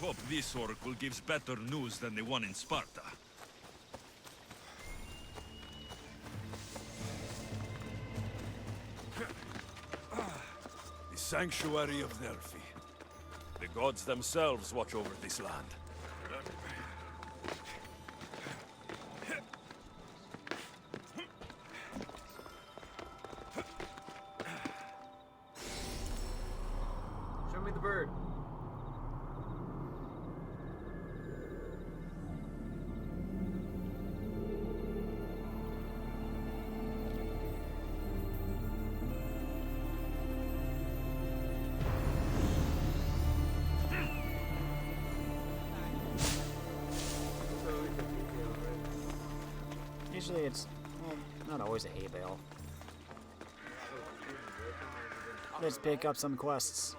hope this oracle gives better news than the one in Sparta. The sanctuary of Delphi. The gods themselves watch over this land. Show me the bird. Usually it's, well, not always a hay bale. Let's pick up some quests.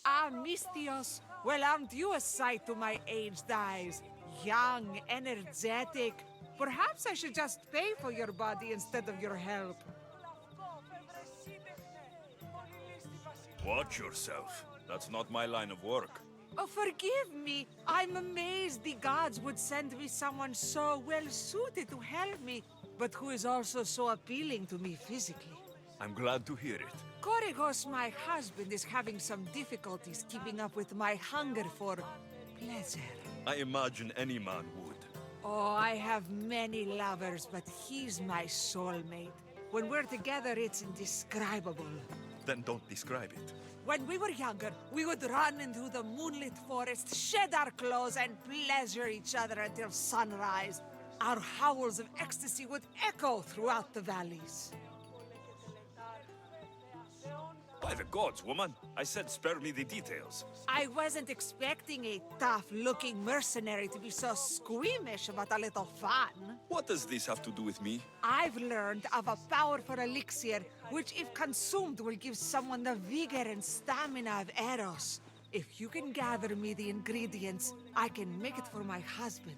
Alexios, well, aren't you a sight to my aged eyes? Young, energetic. Perhaps I should just pay for your body instead of your help. Watch yourself. That's not my line of work. Oh, forgive me. I'm amazed the gods would send me someone so well-suited to help me, but who is also so appealing to me physically. I'm glad to hear it. Korigos, my husband, is having some difficulties keeping up with my hunger for pleasure. I imagine any man would. Oh, I have many lovers, but he's my soulmate. When we're together, it's indescribable. Then don't describe it. When we were younger, we would run into the moonlit forest, shed our clothes, and pleasure each other until sunrise. Our howls of ecstasy would echo throughout the valleys. By the gods, woman! I said spare me the details. I wasn't expecting a tough-looking mercenary to be so squeamish about a little fun. What does this have to do with me? I've learned of a powerful elixir, which if consumed will give someone the vigor and stamina of Eros. If you can gather me the ingredients, I can make it for my husband.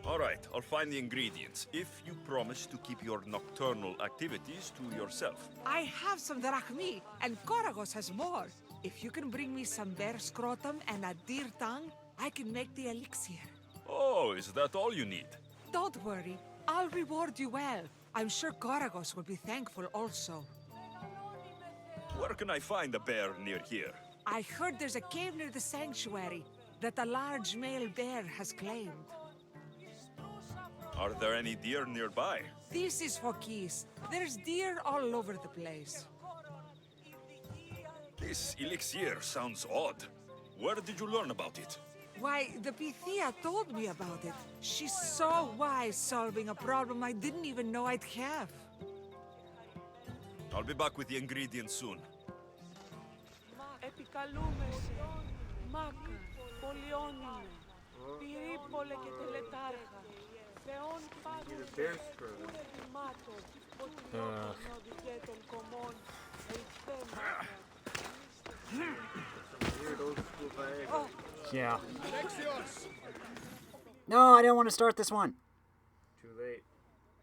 All right, I'll find the ingredients, if you promise to keep your nocturnal activities to yourself. I have some drachmi, and Koragos has more. If you can bring me some bear scrotum and a deer tongue, I can make the elixir. Oh, is that all you need? Don't worry, I'll reward you well. I'm sure Koragos will be thankful also. Where can I find a bear near here? I heard there's a cave near the sanctuary that a large male bear has claimed. Are there any deer nearby? This is Phokis. There's deer all over the place. This elixir sounds odd. Where did you learn about it? Why, the Pythia told me about it. She's so wise solving a problem I didn't even know I'd have. I'll be back with the ingredients soon. Yeah. No, I don't want to start this one. Too late.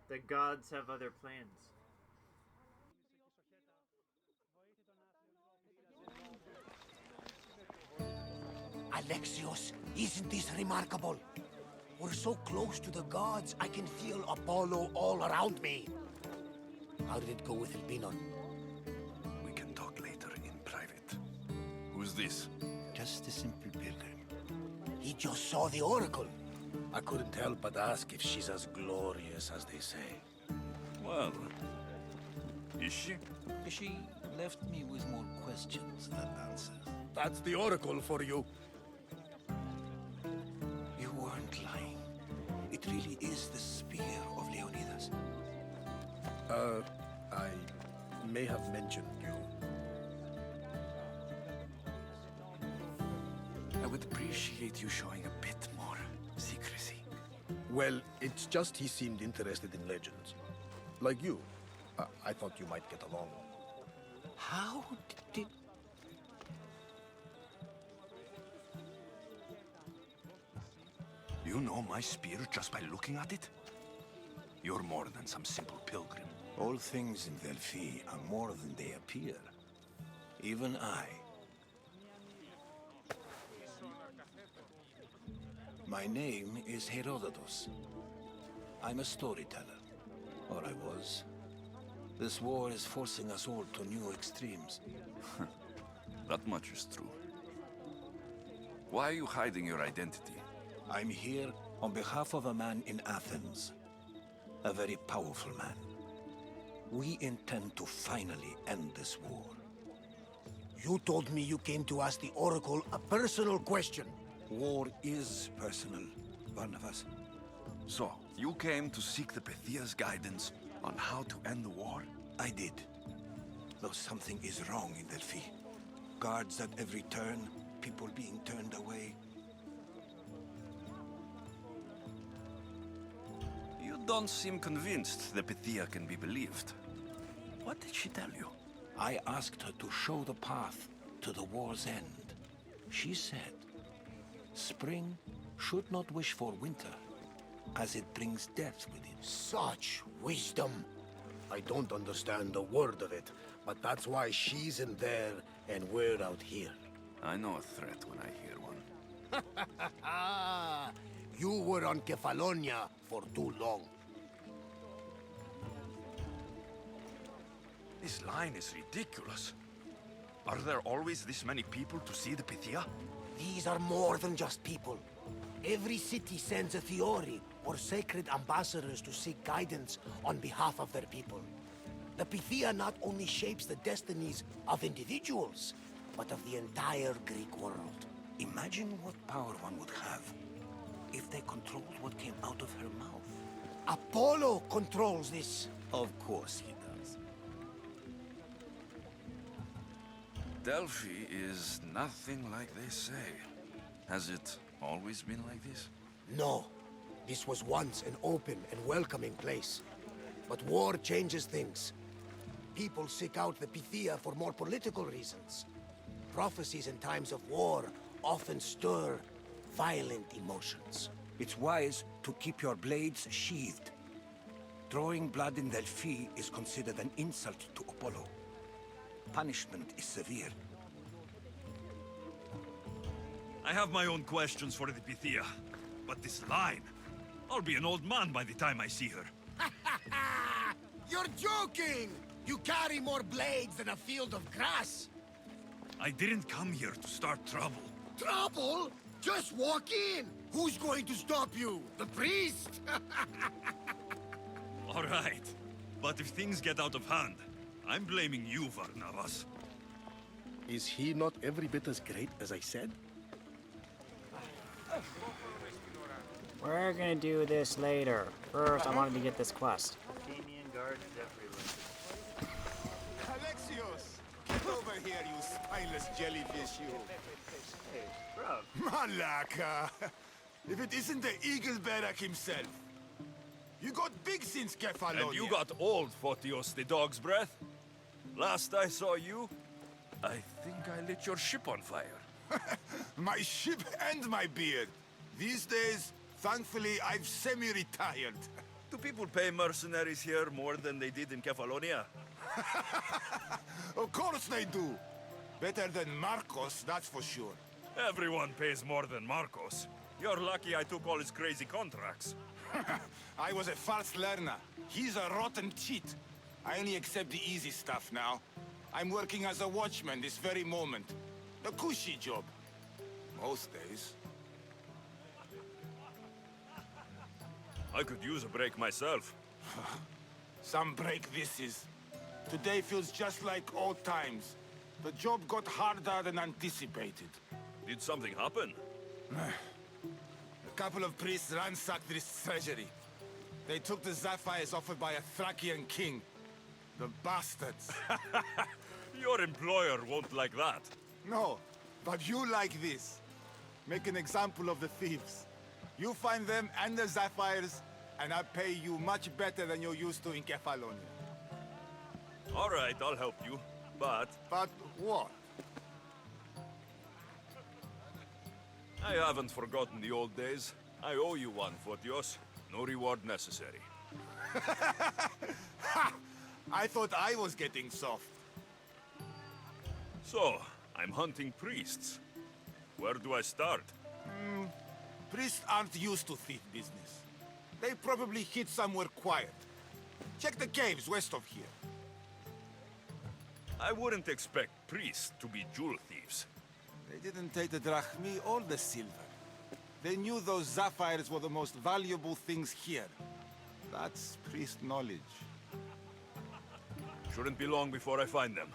The gods have other plans. Alexios, isn't this remarkable? We're so close to the gods, I can feel Apollo all around me. How did it go with Elpinon? We can talk later in private. Who's this? Just a simple pilgrim. He just saw the oracle. I couldn't help but ask if she's as glorious as they say. Well, is she? She left me with more questions than answers. That's the oracle for you. You weren't lying. It really is the spear of Leonidas. I may have mentioned you. I would appreciate you showing a bit more secrecy. Well, it's just he seemed interested in legends. Like you. I thought you might get along. How did... You know my spear just by looking at it? You're more than some simple pilgrim. All things in Delphi are more than they appear. Even I. My name is Herodotus. I'm a storyteller. Or I was. This war is forcing us all to new extremes. That much is true. Why are you hiding your identity? I'm here on behalf of a man in Athens. A very powerful man. We intend to finally end this war. You told me you came to ask the Oracle a personal question. War is personal, Barnabas. So, you came to seek the Pythia's guidance on how to end the war? I did. Though something is wrong in Delphi. Guards at every turn, people being turned away. You don't seem convinced the Pythia can be believed. What did she tell you? I asked her to show the path to the war's end. She said, spring should not wish for winter, as it brings death with it. Such wisdom! I don't understand a word of it, but that's why she's in there and we're out here. I know a threat when I hear one. You were on Kefalonia for too long. This line is ridiculous. Are there always this many people to see the Pythia? These are more than just people. Every city sends a Theori or sacred ambassadors to seek guidance on behalf of their people. The Pythia not only shapes the destinies of individuals, but of the entire Greek world. Imagine what power one would have if they controlled what came out of her mouth. Apollo controls this. Of course he does. Delphi is nothing like they say. Has it always been like this? No. This was once an open and welcoming place. But war changes things. People seek out the Pythia for more political reasons. Prophecies in times of war often stir violent emotions. It's wise to keep your blades sheathed. Drawing blood in Delphi is considered an insult to Apollo. Punishment is severe. I have my own questions for the Pythia, but this line... I'll be an old man by the time I see her. You're joking! You carry more blades than a field of grass! I didn't come here to start trouble. Trouble? Just walk in! Who's going to stop you? The priest? All right. But if things get out of hand, I'm blaming you, Varnavas. Is he not every bit as great as I said? We're gonna do this later. First, I wanted to get this quest. Athenian guards everywhere. Alexios! Get over here, you spineless jellyfish, you! Hey, bruv. Malaka! If it isn't the Eagle Barak himself! You got big since Kefalonia! And you got old, Photios the dog's breath. Last I saw you, I think I lit your ship on fire. My ship and my beard! These days, thankfully, I've semi-retired. Do people pay mercenaries here more than they did in Kefalonia? Of course they do! Better than Marcos, that's for sure. Everyone pays more than Marcos. You're lucky I took all his crazy contracts. I was a fast learner. He's a rotten cheat. I only accept the easy stuff now. I'm working as a watchman this very moment. A cushy job. Most days. I could use a break myself. Some break this is. Today feels just like old times. The job got harder than anticipated. Did something happen? A couple of priests ransacked this treasury. They took the sapphires offered by a Thracian king. The bastards. Your employer won't like that. No, but you like this. Make an example of the thieves. You find them and the sapphires, and I pay you much better than you're used to in Kefalonia. All right, I'll help you. But But what? I haven't forgotten the old days. I owe you one, Photios. No reward necessary. I thought I was getting soft. So, I'm hunting priests. Where do I start? Priests aren't used to thief business. They probably hid somewhere quiet. Check the caves west of here. I wouldn't expect priests to be jewel thieves. They didn't take the drachmi or the silver. They knew those sapphires were the most valuable things here. That's priest knowledge. Shouldn't be long before I find them.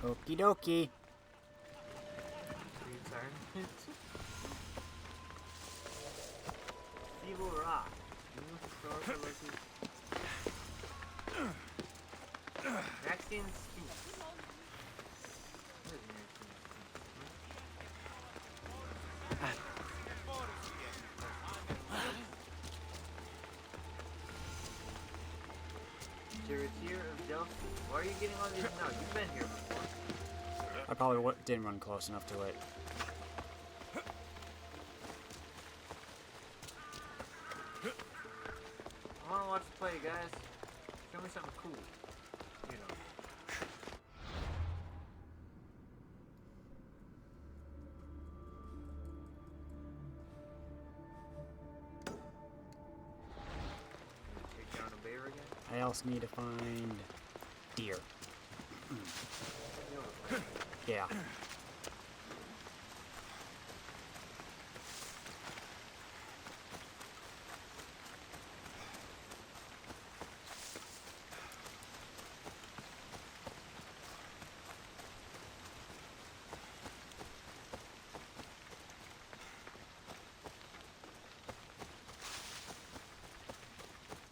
Okie dokie. Evil rock. New historical location. Maxian Sphinx. What is Maxian Sphinx? Charioteer of Delphi. Why are you getting all these now? You've been here before. I probably didn't run close enough to it. I wanna watch the play, guys. Show me something cool. You know. Take down a bear again? I also need to find deer. Yeah.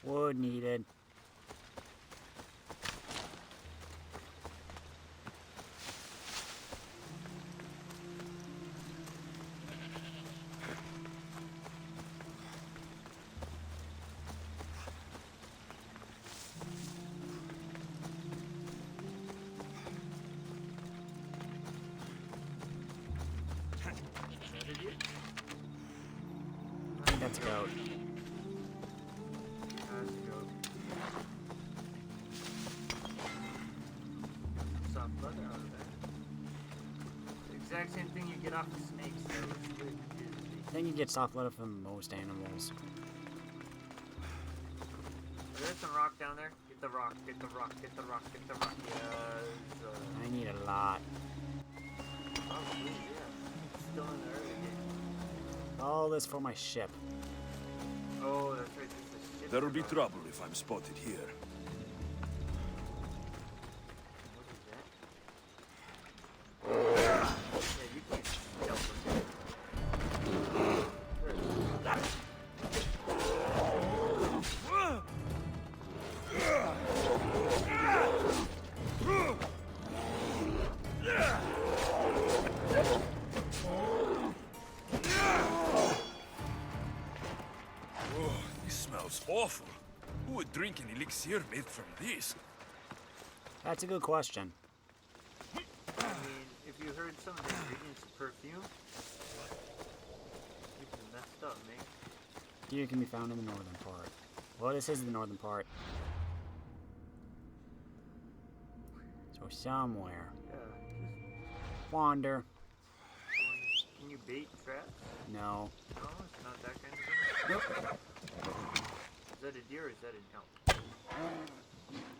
Wood needed. I think that's a goat. Soft leather out of that. The exact same thing you get off of snakes, so it's weird. I think you get soft leather from most animals. There's some rock down there. Get the rock, get the rock, get the rock, get the rock. Yes. I need a lot. Probably, yeah. It's still in the early game. All this for my ship. Oh, that's right. There's a ship. There'll be trouble if I'm spotted here. What is that? Yeah, you can't jump with it. This smells awful. Who would drink an elixir made from this? That's a good question. I mean, if you heard some of the ingredients of perfume, you'd be messed up, man. Deer can be found in the northern part. Well, this is the northern part. So somewhere. Yeah, just Wander. can you bait traps? No. No, it's not that kind of thing. Nope. Is that a deer or is that an elk?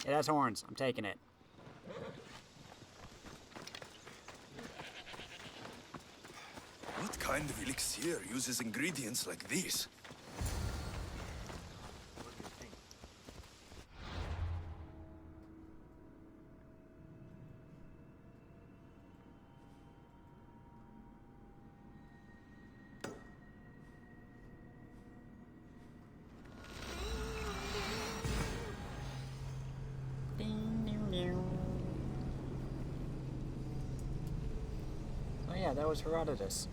It has horns. I'm taking it. What kind of elixir uses ingredients like this? What do you think? Oh yeah, that was Herodotus.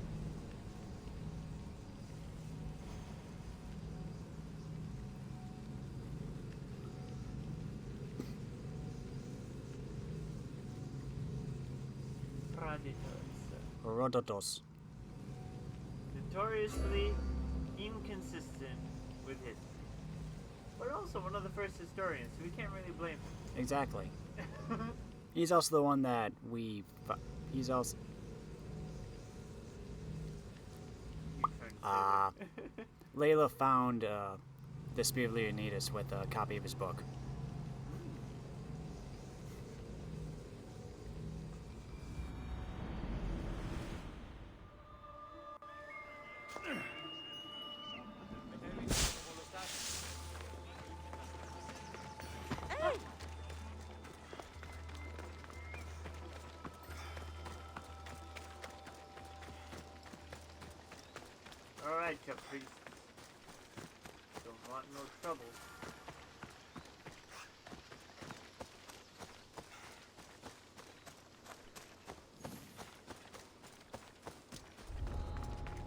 Predators. Herodotus. Notoriously inconsistent with history. But also one of the first historians, so we can't really blame him. Exactly. He's also the one that he's also... Layla found the Spear of Leonidas with a copy of his book. Alright, priest. Don't want no trouble.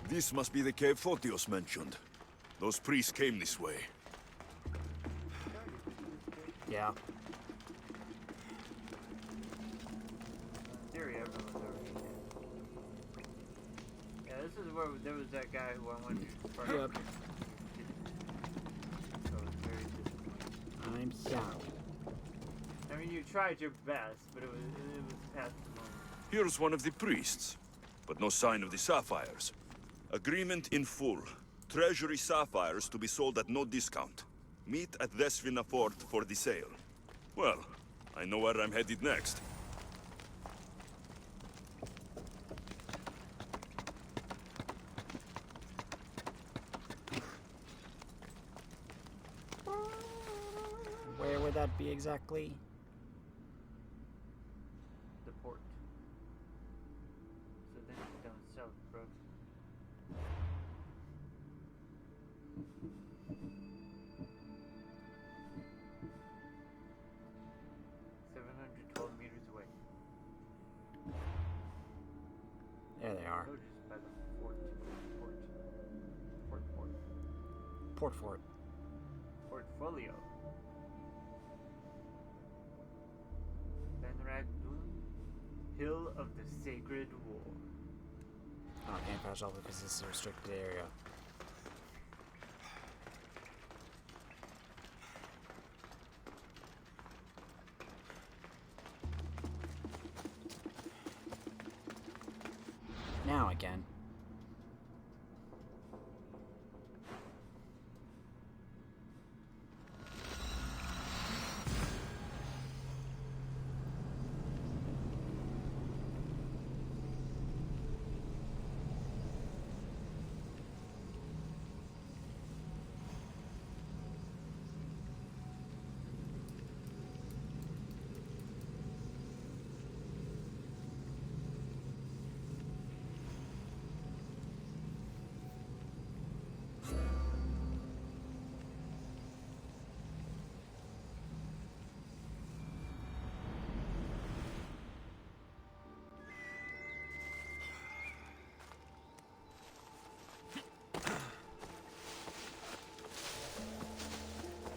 This must be the cave Photios mentioned. Those priests came this way. Yeah. In theory, everyone's already dead. Yeah, this is where there was that guy who I went to first. Yep. So it's very disappointing. I'm sorry. I mean, you tried your best, but it was past the moment. Here's one of the priests, but no sign of the sapphires. Agreement in full. Treasury sapphires to be sold at no discount. Meet at Desvina Fort for the sale. Well, I know where I'm headed next. Where would that be exactly? The port. So then it's down south, bro. $712 meters away. There they are. Oh, just by the fort. Fort. Portfolio. Benragdun, Hill of the Sacred War. Oh, I can't pass over because this is a restricted area. Now I can.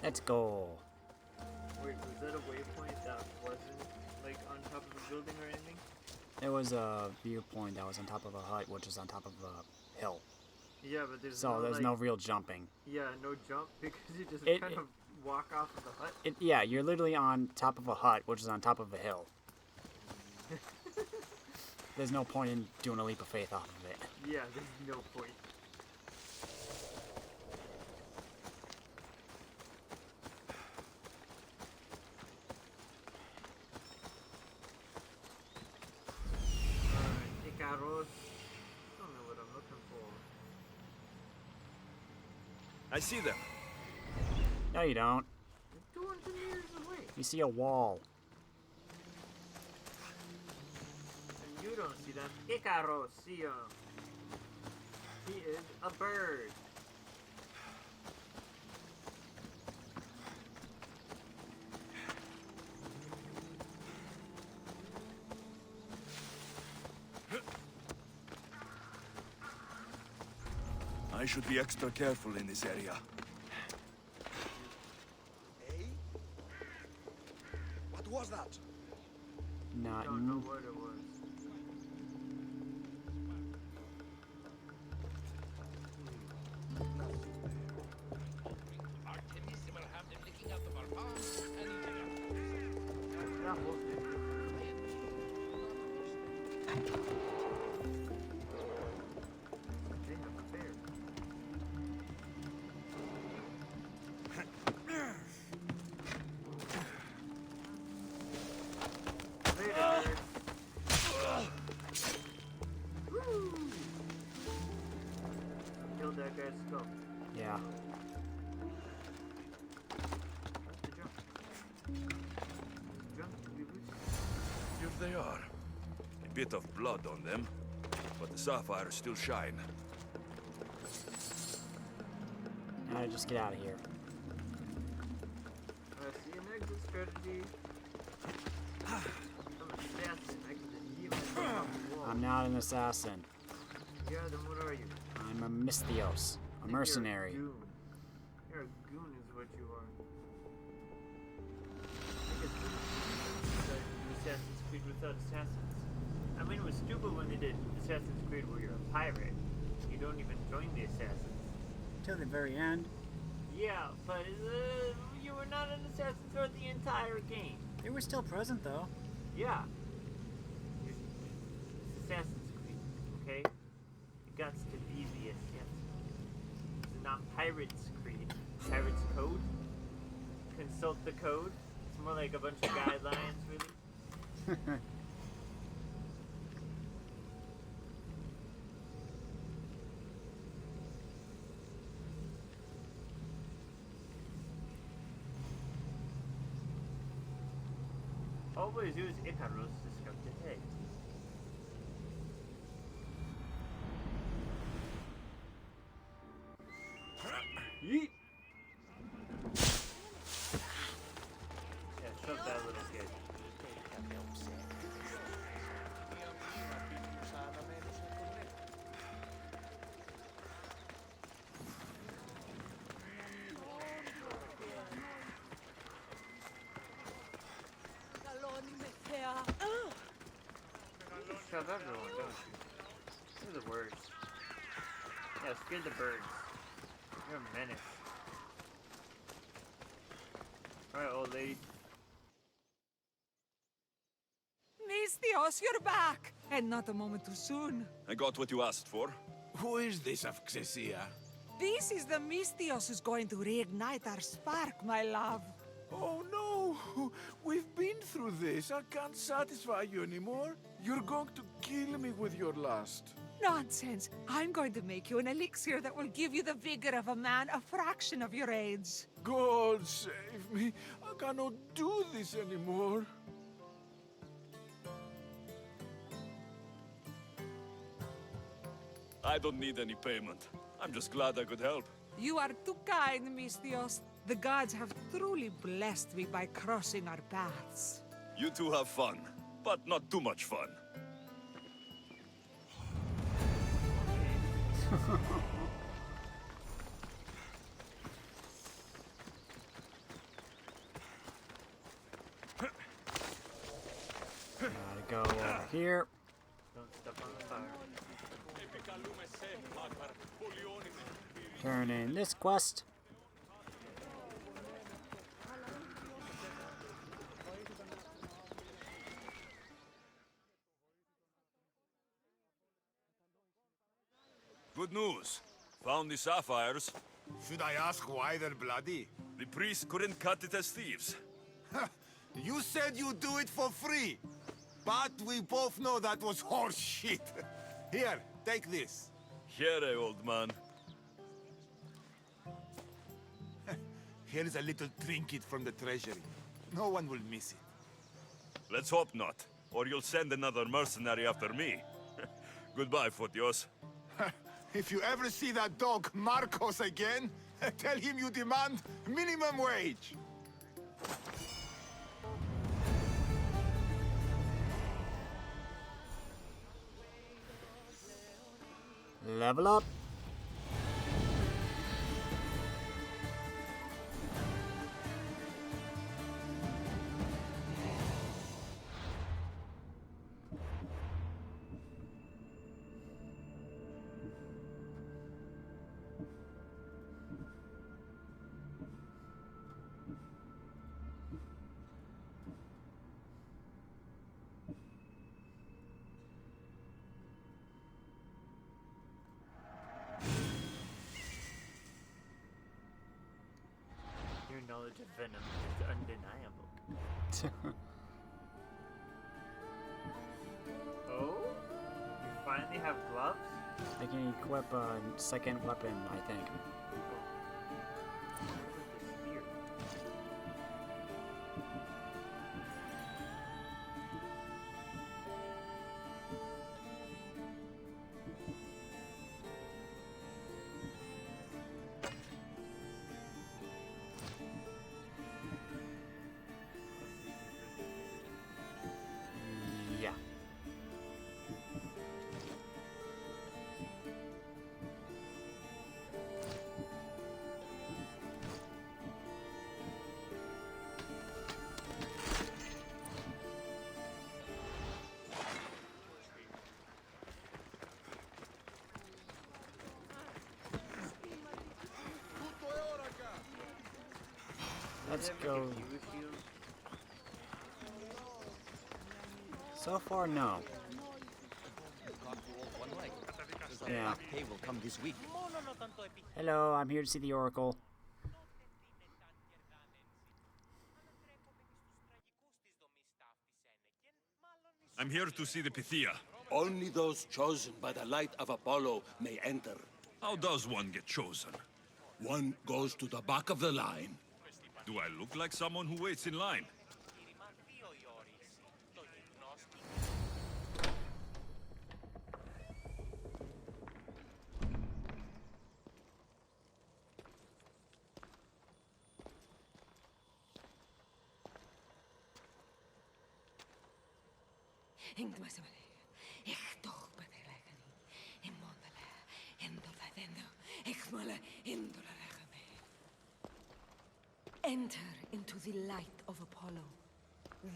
Let's go. Wait, was that a waypoint that wasn't like on top of a building or anything? There was a viewpoint that was on top of a hut, which is on top of a hill. Yeah, but there's So no, there's like, no real jumping. Yeah, no jump because you just It- kind of walk off of the hut. Yeah, you're literally on top of a hut, which is on top of a hill. There's no point in doing a leap of faith off of it. Yeah, there's no point. Icaros. Don't know what I'm looking for. I see them. No, you don't. 200 meters away. You see a wall. And you don't see them. Icaros, see him. He is a bird. I should be extra careful in this area. Hey? What was that? Not Don't know what it was. Nothing. That wolf did it. They have bears. Later, birds. Woo! Killed that guy's skull. Yeah. That's the jump. Jump, reboot. Here they are. A bit of blood on them, but the sapphires still shine. Now I just get out of here. See an exit strategy. I'm an assassin. I can just yeet myself off the wall. I'm not an assassin. Yeah, then what are you? I'm a Mystios, a mercenary. You're a goon. You're a goon is what you are. I guess do Assassin's Creed without assassins. I mean, it was stupid when they did Assassin's Creed where you're a pirate. You don't even join the assassins. Till the very end. Yeah, but you were not an assassin throughout the entire game. They were still present though. Yeah. It's Assassin's Creed, okay? You got to be the assassin. It's not Pirates Creed. Pirates Code? Consult the code? It's more like a bunch of guidelines, really. Always use Icarus to scout ahead. Yeet! Yeah, shove that little kid. You shove everyone, don't you? They're the words. Yeah, scare the birds. You're a menace. Alright, old lady. Mystios, you're back! And not a moment too soon. I got what you asked for. Who is this of Xesia? This is the Mystios who's going to reignite our spark, my love. Oh no! We've been through this. I can't satisfy you anymore. You're going to kill me with your lust. Nonsense. I'm going to make you an elixir that will give you the vigor of a man a fraction of your age. God save me. I cannot do this anymore. I don't need any payment. I'm just glad I could help. You are too kind, Mystios. The gods have truly blessed me by crossing our paths. You two have fun, but not too much fun. Gotta go over here. Don't step on the fire. Turn in this quest. Good news. Found the sapphires. Should I ask why they're bloody? The priests couldn't cut it as thieves. You said you'd do it for free. But we both know that was horse shit. Here, take this. Here, old man. Here's a little trinket from the treasury. No one will miss it. Let's hope not, or you'll send another mercenary after me. Goodbye, Fotios. If you ever see that dog, Marcos, again, tell him you demand minimum wage. Level up. knowledge of venom is undeniable. Oh? You finally have gloves? I can equip a second weapon, I think. Spear. Yeah. Let's go. So far, no. Yeah. Pay will come this week. Hello, I'm here to see the Oracle. I'm here to see the Pythia. Only those chosen by the light of Apollo may enter. How does one get chosen? One goes to the back of the line. Do I look like someone who waits in line? Enter into the light of Apollo,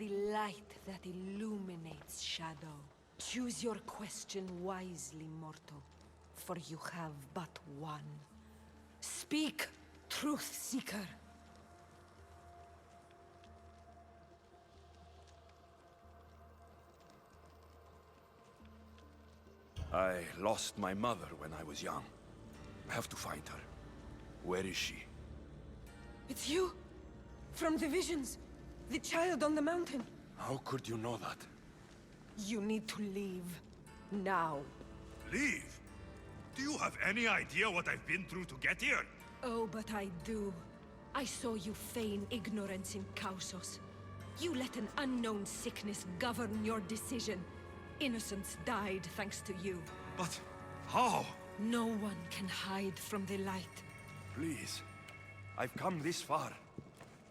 the light that illuminates shadow. Choose your question wisely, mortal, for you have but one. Speak, truth seeker. I lost my mother when I was young. I have to find her. Where is she? It's you! From the visions! The child on the mountain! How could you know that? You need to leave. Now. Leave? Do you have any idea what I've been through to get here? Oh, but I do. I saw you feign ignorance in Kosmos. You let an unknown sickness govern your decision. Innocents died thanks to you. But how? No one can hide from the light. Please. I've come this far.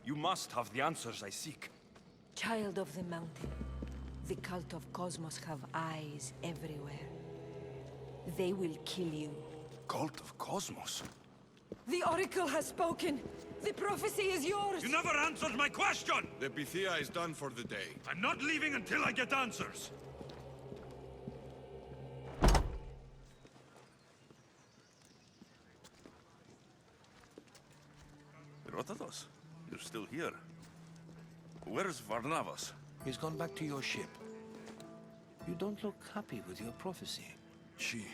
You must have the answers I seek. Child of the mountain, the cult of Kosmos have eyes everywhere. They will kill you. Cult of Kosmos? The Oracle has spoken! The prophecy is yours! You never answered my question! The Pythia is done for the day. I'm not leaving until I get answers! Herodotus, you're still here. Where's Varnavas? He's gone back to your ship. You don't look happy with your prophecy. She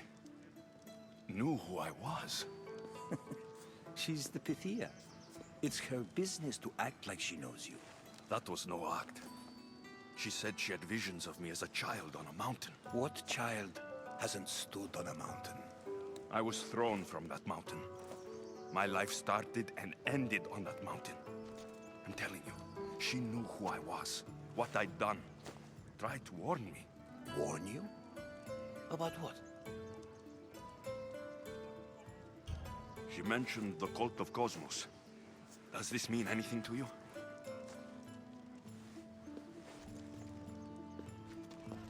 knew who I was. She's the Pythia. It's her business to act like she knows you. That was no act. She said she had visions of me as a child on a mountain. What child hasn't stood on a mountain? I was thrown from that mountain. My life started and ended on that mountain. I'm telling you, she knew who I was, what I'd done. Tried to warn me. Warn you? About what? She mentioned the cult of Kosmos. Does this mean anything to you?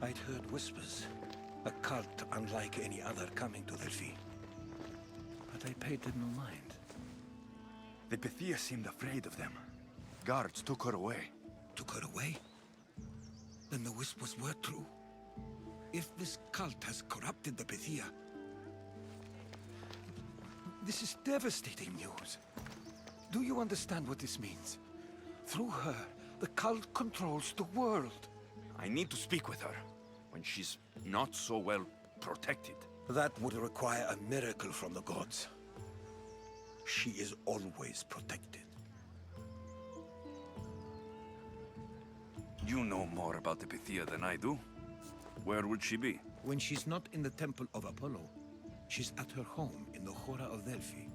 I'd heard whispers. A cult unlike any other coming to Delphi. But I paid them no mind. The Pythia seemed afraid of them. Guards took her away. Took her away? Then the whispers were true. If this cult has corrupted the Pythia... This is devastating news. Do you understand what this means? Through her, the cult controls the world. I need to speak with her, when she's not so well protected. That would require a miracle from the gods. She is always protected. You know more about the Pythia than I do. Where would she be? When she's not in the Temple of Apollo, she's at her home in the Hora of Delphi.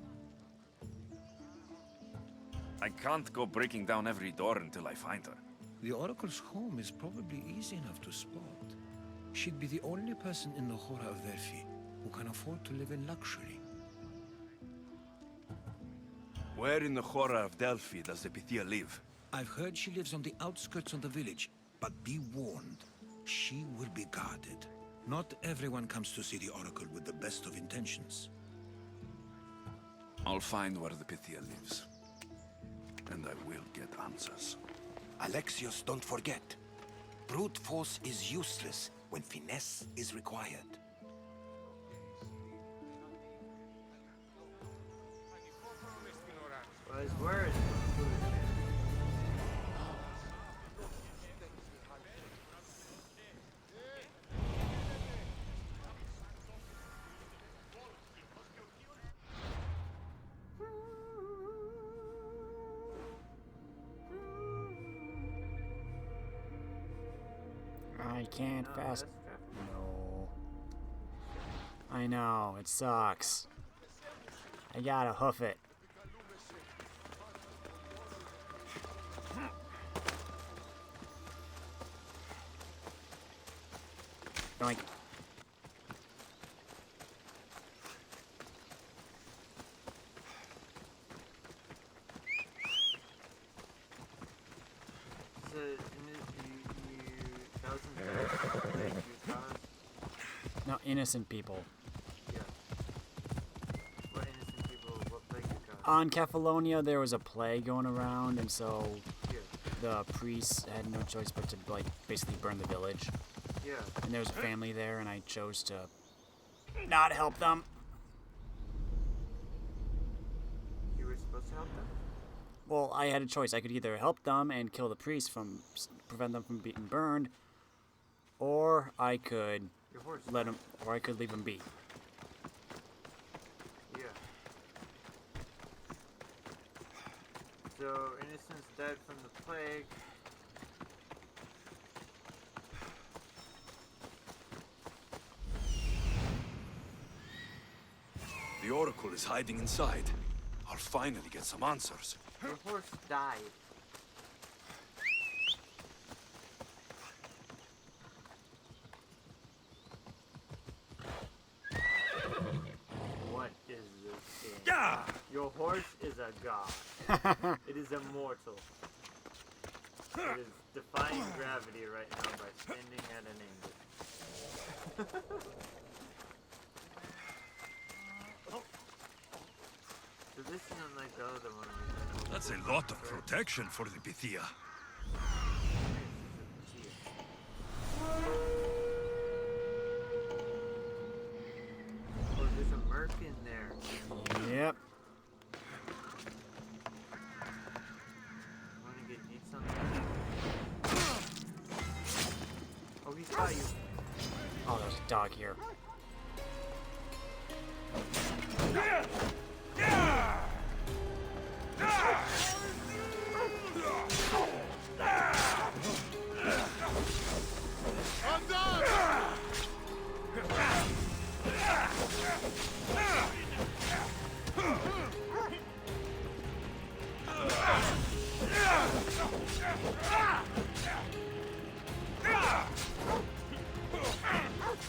I can't go breaking down every door until I find her. The Oracle's home is probably easy enough to spot. She'd be the only person in the Hora of Delphi who can afford to live in luxury. Where in the Hora of Delphi does the Pythia live? I've heard she lives on the outskirts of the village, but be warned, she will be guarded. Not everyone comes to see the Oracle with the best of intentions. I'll find where the Pythia lives. And I will get answers. Alexios, don't forget. Brute force is useless when finesse is required. Well, his words. I can't fast. No. I know, it sucks. I gotta hoof it. Doink. No, innocent people. Yeah. What innocent people? What plague you caused? On Kefalonia, there was a plague going around, and so Yeah. the priests had no choice but to, like, basically burn the village. Yeah. And there was a family there, and I chose to not help them. You were supposed to help them? Well, I had a choice. I could either help them and kill the priests from prevent them from being burned, or I could Your horse. let them, or I could leave them be. Yeah. So innocents died from the plague. The Oracle is hiding inside. I'll finally get some answers. Your horse died. What is this game? Yeah! Your horse is a god. It is immortal. It is defying gravity right now by spinning at an angle. So this isn't like the other one we had. That's a lot of protection for the Pythia. Oh, there's a merc in there. Yep. Wanna eat something? Oh, he's got you. Oh, there's a dog here.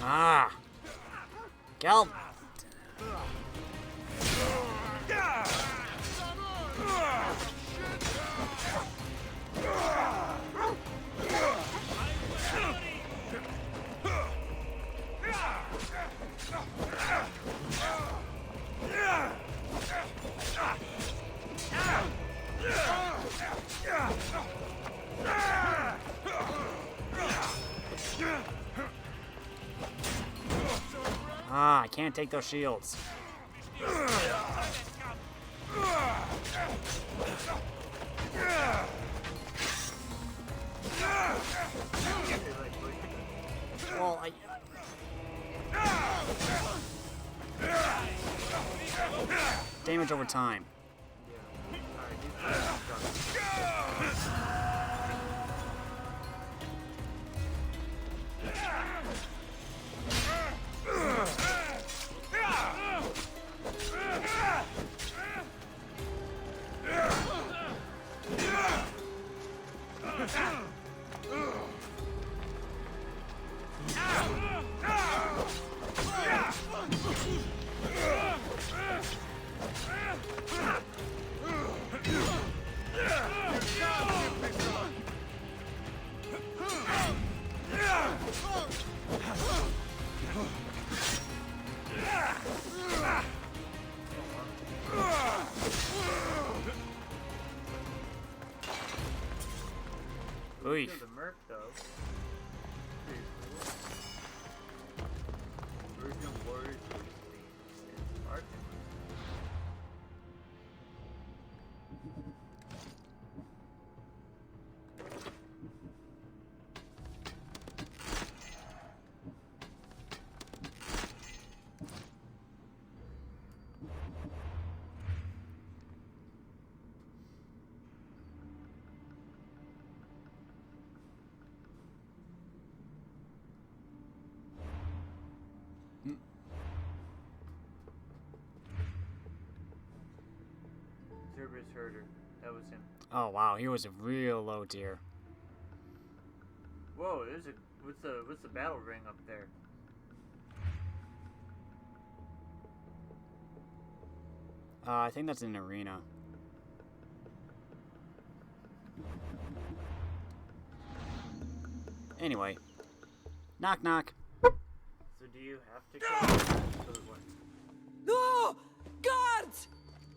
Ah! Kelp! Ah, I can't take those shields. Well, damage over time. Service herder. That was him. Oh wow, he was a real low tier. Whoa, there's a what's the battle ring up there? I think that's an arena. Anyway, knock knock. So do you have to kill him? No! Guards!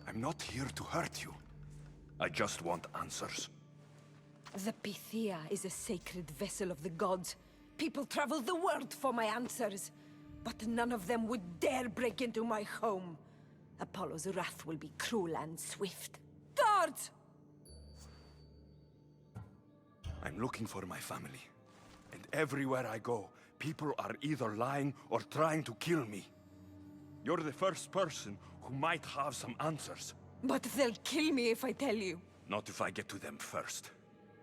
I'm not here to hurt you. I just want answers. The Pythia is a sacred vessel of the gods. People travel the world for my answers. But none of them would dare break into my home. Apollo's wrath will be cruel and swift. Guards! I'm looking for my family. And everywhere I go, people are either lying or trying to kill me. You're the first person who might have some answers. But they'll kill me if I tell you. Not if I get to them first.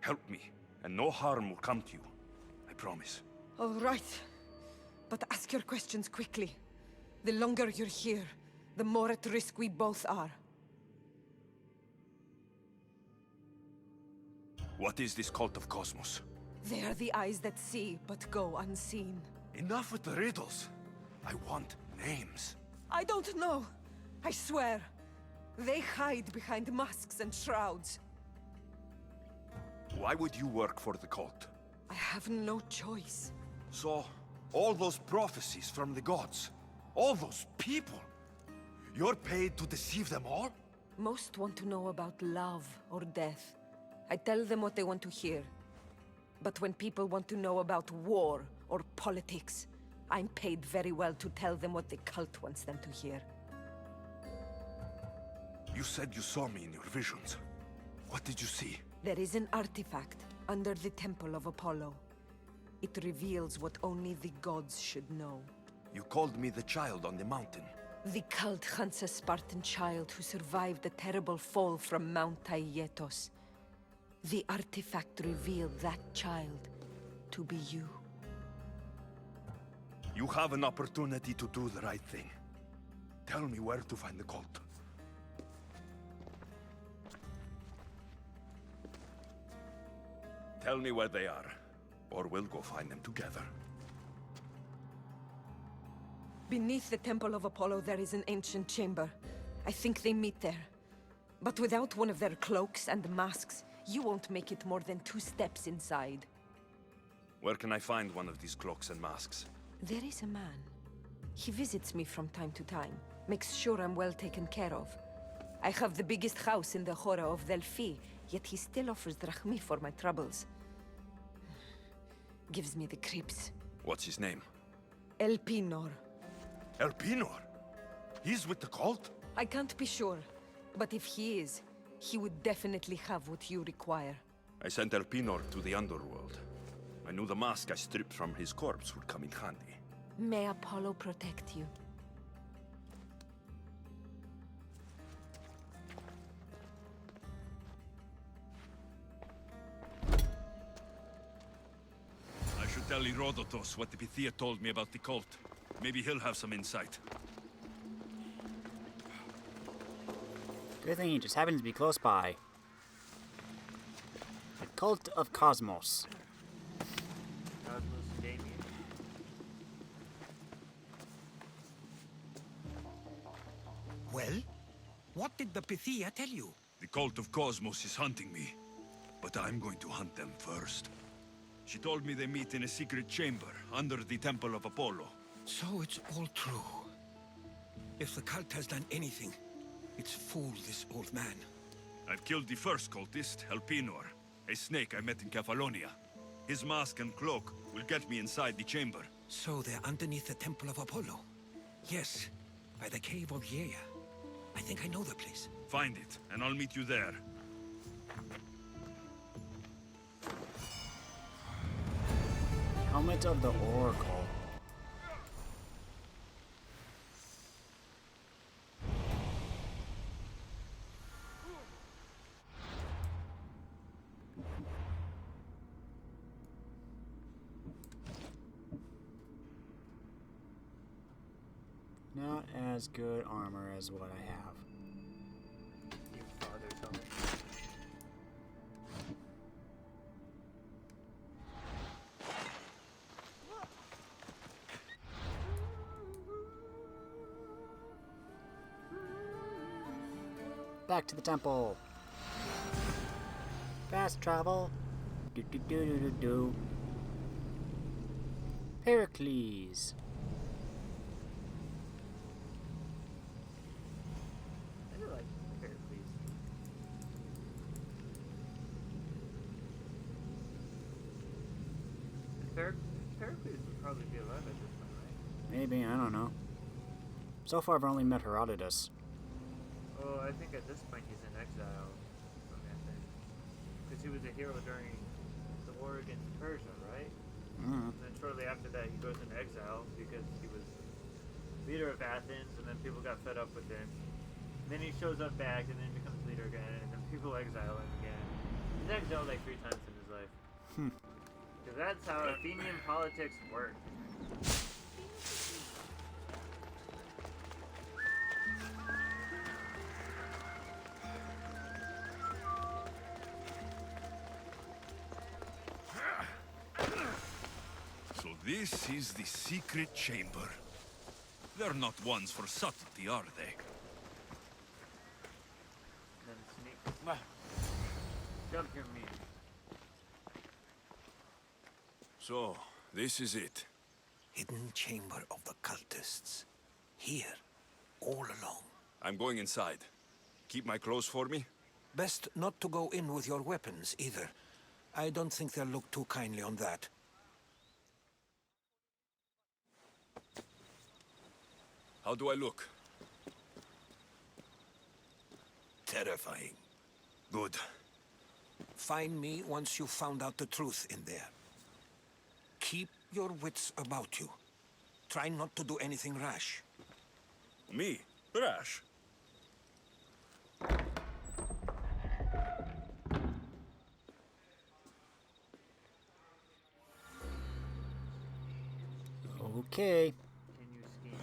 Help me, and no harm will come to you. I promise. All right. But ask your questions quickly. The longer you're here, the more at risk we both are. What is this cult of Kosmos? They are the eyes that see, but go unseen. Enough with the riddles. I want names. I don't know. I swear. They hide behind masks and shrouds. Why would you work for the cult? I have no choice. So, all those prophecies from the gods, all those people, you're paid to deceive them all? Most want to know about love or death. I tell them what they want to hear. But when people want to know about war or politics, I'm paid very well to tell them what the cult wants them to hear. You said you saw me in your visions. What did you see? There is an artifact under the Temple of Apollo. It reveals what only the gods should know. You called me the child on the mountain. The cult hunts a Spartan child who survived the terrible fall from Mount Aietos. The artifact revealed that child to be you. You have an opportunity to do the right thing. Tell me where to find the cult. Tell me where they are, or we'll go find them together. Beneath the Temple of Apollo there is an ancient chamber. I think they meet there. But without one of their cloaks and masks, you won't make it more than 2 steps inside. Where can I find one of these cloaks and masks? There is a man. He visits me from time to time, makes sure I'm well taken care of. I have the biggest house in the Hora of Delphi, yet he still offers drachmi for my troubles. Gives me the creeps. What's his name? Elpinor. Elpinor? He's with the cult? I can't be sure, but if he is, he would definitely have what you require. I sent Elpinor to the underworld. I knew the mask I stripped from his corpse would come in handy. May Apollo protect you. I should tell Herodotus what the Pythia told me about the cult. Maybe he'll have some insight. Good thing he just happens to be close by. The Cult of Kosmos. Cosmos Damien. Well? What did the Pythia tell you? The cult of Kosmos is hunting me, but I'm going to hunt them first. She told me they meet in a secret chamber under the Temple of Apollo. So it's all true. If the cult has done anything, it's fooled this old man. I've killed the first cultist, Elpinor, a snake I met in Kefalonia. His mask and cloak will get me inside the chamber. So they're underneath the Temple of Apollo? Yes, by the cave of Yea. I think I know the place. Find it, and I'll meet you there. Helmet of the Oracle. Not as good armor as what I have. Your father's helmet. Back to the temple. Fast travel. Do do do do do do. Pericles. I do like Pericles. Pericles would probably be alive at this point, right? Maybe, I don't know. So far I've only met Herodotus. Oh, I think at this point he's in exile from Athens. Because he was a hero during the war against Persia, right? Mm. And then shortly after that he goes into exile because he was leader of Athens, and then people got fed up with him. And then he shows up back and then becomes leader again, and then people exile him again. He's exiled like 3 times in his life. Because that's how Athenian politics work. So this is the secret chamber. They're not ones for subtlety, are they? Then sneak. Jump your meat. So, this is it. Hidden chamber of the cultists. Here, all alone. I'm going inside. Keep my clothes for me? Best not to go in with your weapons, either. I don't think they'll look too kindly on that. How do I look? Terrifying. Good. Find me once you've found out the truth in there. Keep your wits about you. Try not to do anything rash. Me? Rash? Okay. Continue scheming.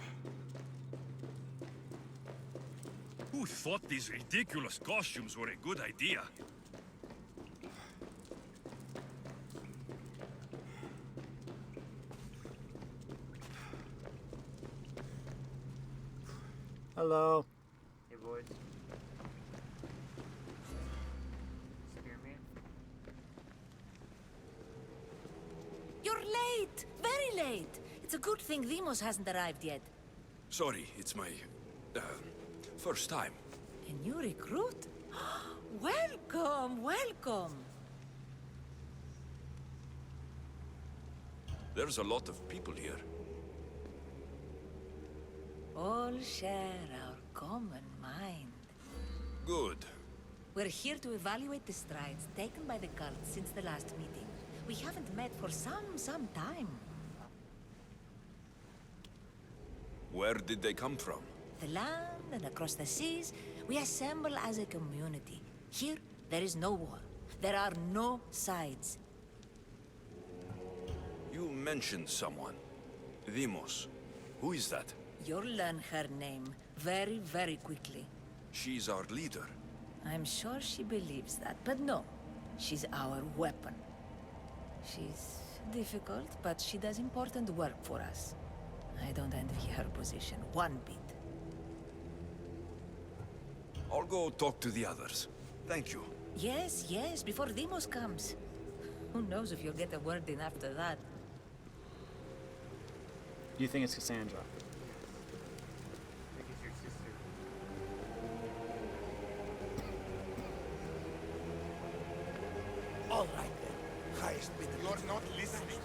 Who thought these ridiculous costumes were a good idea? Hello. Hey boys. Spearman? You're late! Very late! It's a good thing Demos hasn't arrived yet. Sorry, it's my... first time. A new recruit? Welcome, welcome! There's a lot of people here. All share our common mind. Good. We're here to evaluate the strides taken by the cult since the last meeting. We haven't met for some time. Where did they come from? The land and across the seas, we assemble as a community. Here, there is no war. There are no sides. You mentioned someone. Demos. Who is that? You'll learn her name very, very quickly. She's our leader. I'm sure she believes that, but no. She's our weapon. She's difficult, but she does important work for us. I don't envy her position one bit. I'll go talk to the others. Thank you. Yes, yes, before Demos comes. Who knows if you'll get a word in after that. Do you think it's Cassandra? I think it's your sister. All right then. Highest bidder. You're not listening.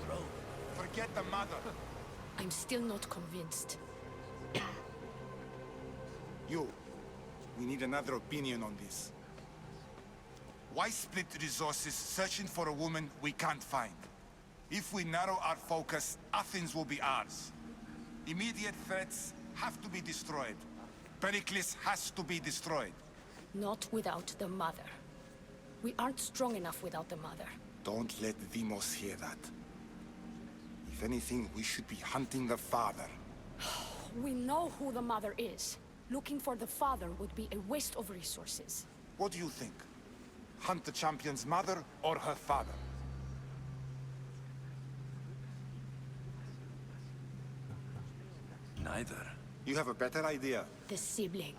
Forget the mother. I'm still not convinced. You. We need another opinion on this. Why split resources searching for a woman we can't find? If we narrow our focus, Athens will be ours. Immediate threats have to be destroyed. Pericles has to be destroyed. Not without the mother. We aren't strong enough without the mother. Don't let Demos hear that. If anything, we should be hunting the father. We know who the mother is. Looking for the father would be a waste of resources. What do you think? Hunt the champion's mother or her father? Neither. You have a better idea? The sibling,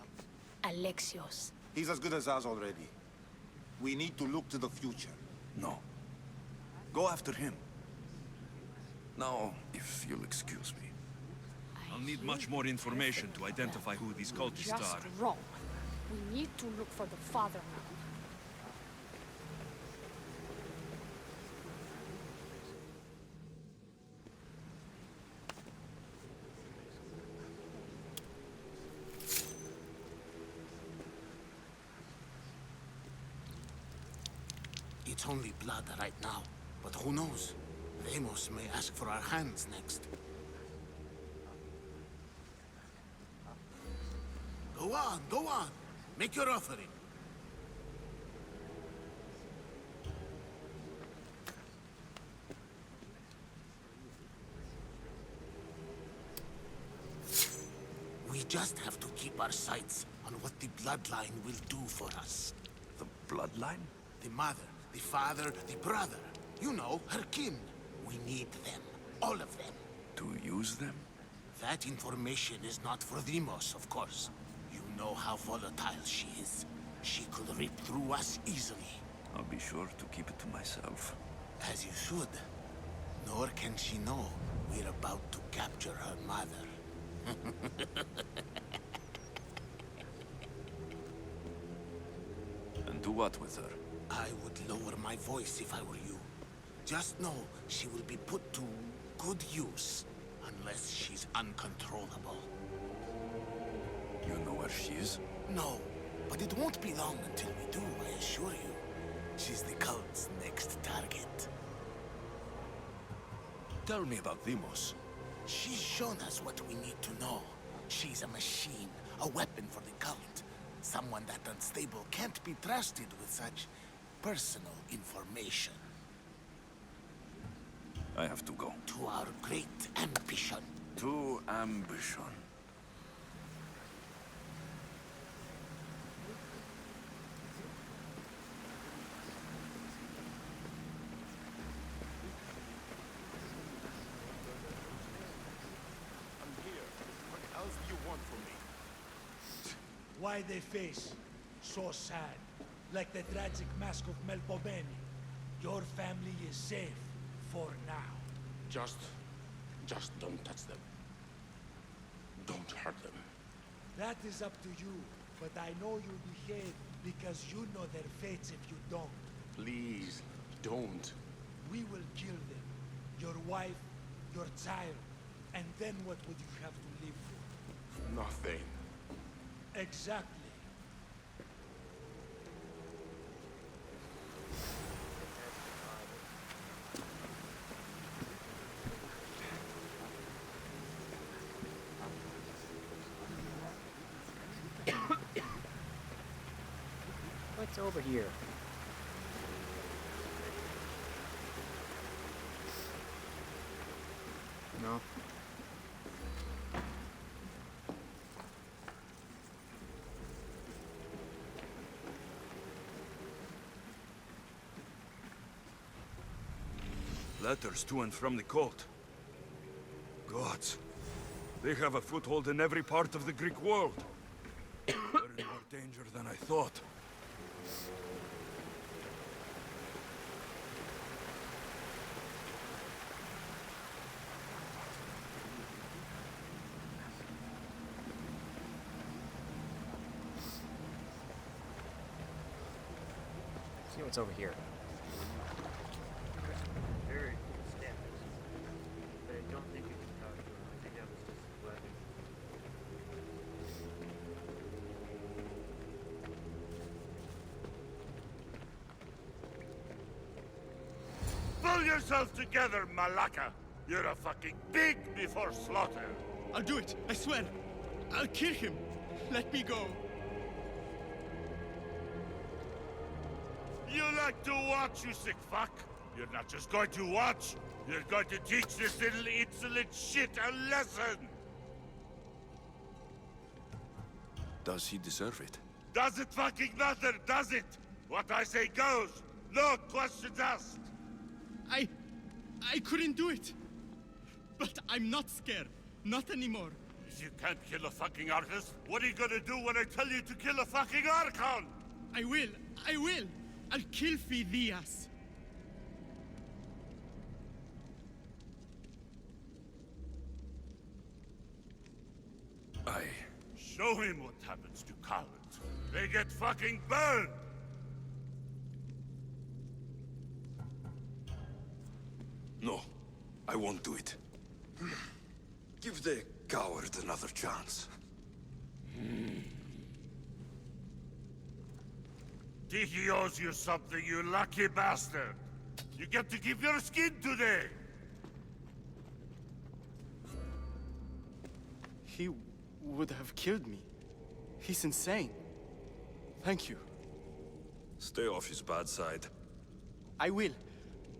Alexios. He's as good as ours already. We need to look to the future. No. Go after him. Now, if you'll excuse me. I'll need much more information to identify who these cultists Just are. wrong. We need to look for the father now. It's only blood right now, but who knows? Ramos may ask for our hands next. Go on, go on. Make your offering. We just have to keep our sights on what the bloodline will do for us. The bloodline? The mother, the father, the brother. You know, her kin. We need them. All of them. To use them? That information is not for Demos, of course. You know how volatile she is. She could rip through us easily. I'll be sure to keep it to myself. As you should. Nor can she know we're about to capture her mother. And do what with her? I would lower my voice if I were you. Just know she will be put to good use, unless she's uncontrollable. You know where she is? No, but it won't be long until we do, I assure you. She's the cult's next target. Tell me about Demos. She's shown us what we need to know. She's a machine, a weapon for the cult. Someone that unstable can't be trusted with such personal information. I have to go. To our great ambition. To ambition. I'm here. What else do you want from me? Why they face so sad, like the tragic mask of Melpomene. Your family is safe for now. Just don't touch them. Don't hurt them. That is up to you, but I know you'll behave because you know their fates if you don't. Please, don't. We will kill them. Your wife, your child, and then what would you have to live for? Nothing. Exactly. What's over here? No. Letters to and from the cult. Gods. They have a foothold in every part of the Greek world. We're in more danger than I thought. See what's over here. Very cool stats. But I don't think you can talk to him. I think that was just his weapon. Pull yourself together, Malaka! You're a fucking pig before slaughter! I'll do it, I swear! I'll kill him! Let me go! You like to watch, you sick fuck! You're not just going to watch, you're going to teach this little insolent shit a lesson! Does he deserve it? Does it fucking matter, does it? What I say goes! No questions asked! I couldn't do it! But I'm not scared. Not anymore. thinks you can't kill a fucking artist? What are you gonna do when I tell you to kill a fucking Archon? I will! I will! I'll kill Phidias! Show him what happens to cowards. They get fucking burned! No, I won't do it. Give the coward another chance. Tiki owes you something, you lucky bastard! You get to keep your skin today! He would have killed me. He's insane. Thank you. Stay off his bad side. I will.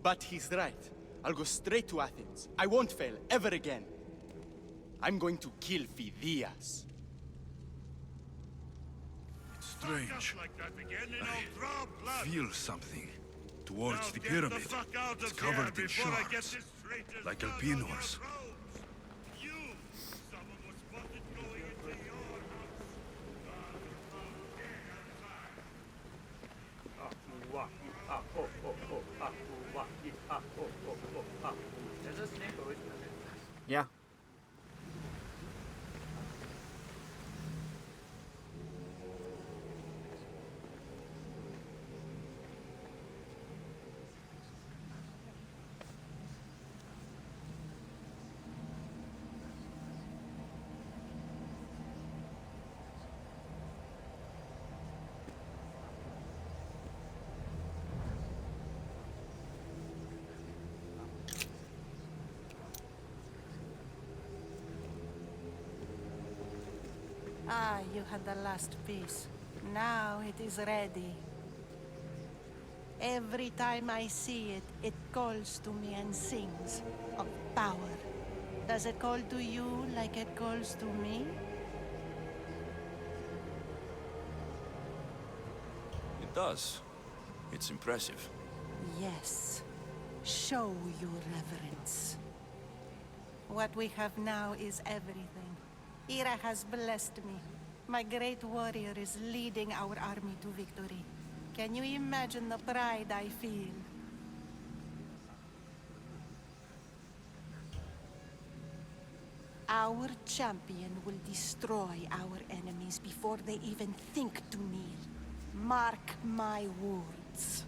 But he's right. I'll go straight to Athens. I won't fail, ever again. I'm going to kill Phidias. It's strange. Like that again, and I'll draw blood. Feel something towards Now the get pyramid. the fuck out It's of here covered in before I get shards, this traitor's like blood on your albinos. robes. You! Someone was spotted going into your There's a snake always coming. Yeah. Ah, you had the last piece. Now it is ready. Every time I see it, it calls to me and sings of power. Does it call to you like it calls to me? It does. It's impressive. Yes. Show your reverence. What we have now is everything. Ira has blessed me. My great warrior is leading our army to victory. Can you imagine the pride I feel? Our champion will destroy our enemies before they even think to kneel. Mark my words.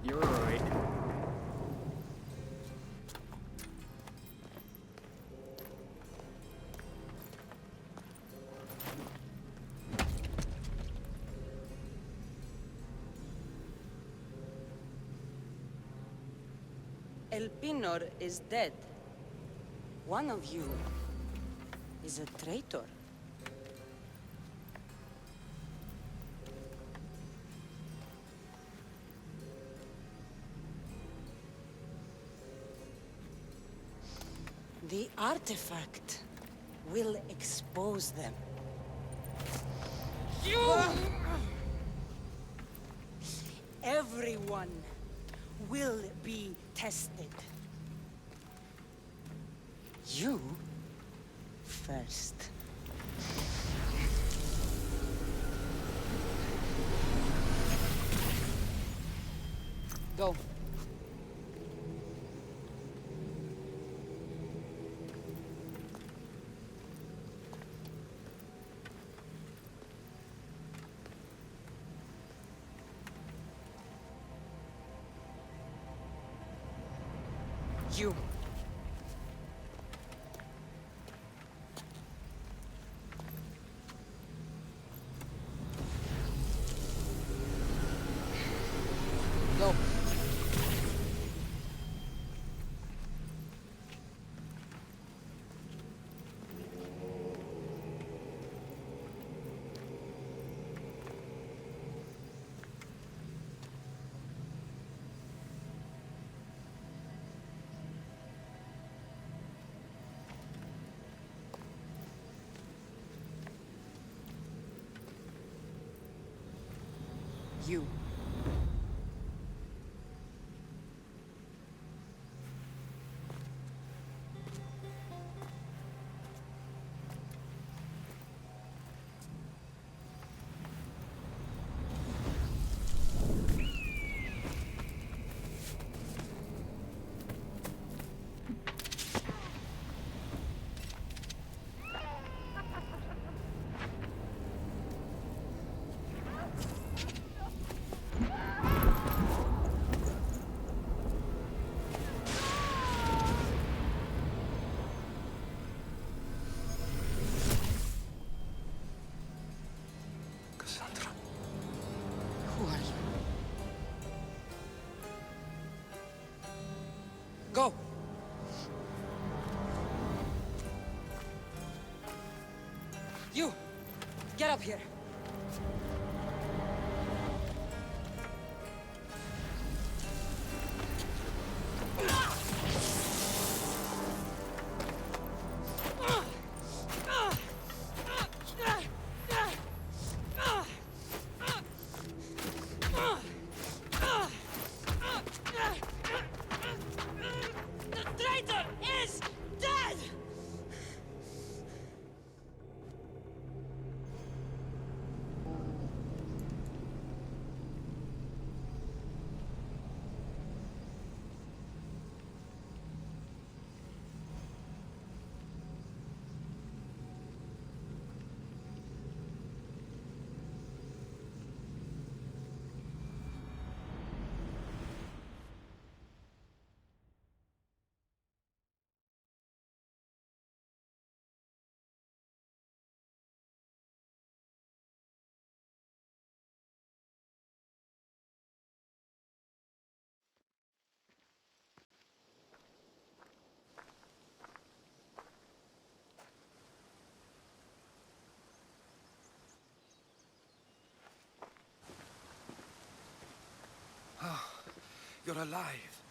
You're right. Elpinor is dead. One of you is a traitor. The artifact will expose them. Everyone will be tested. You first. Go. You. Go. You. You're alive.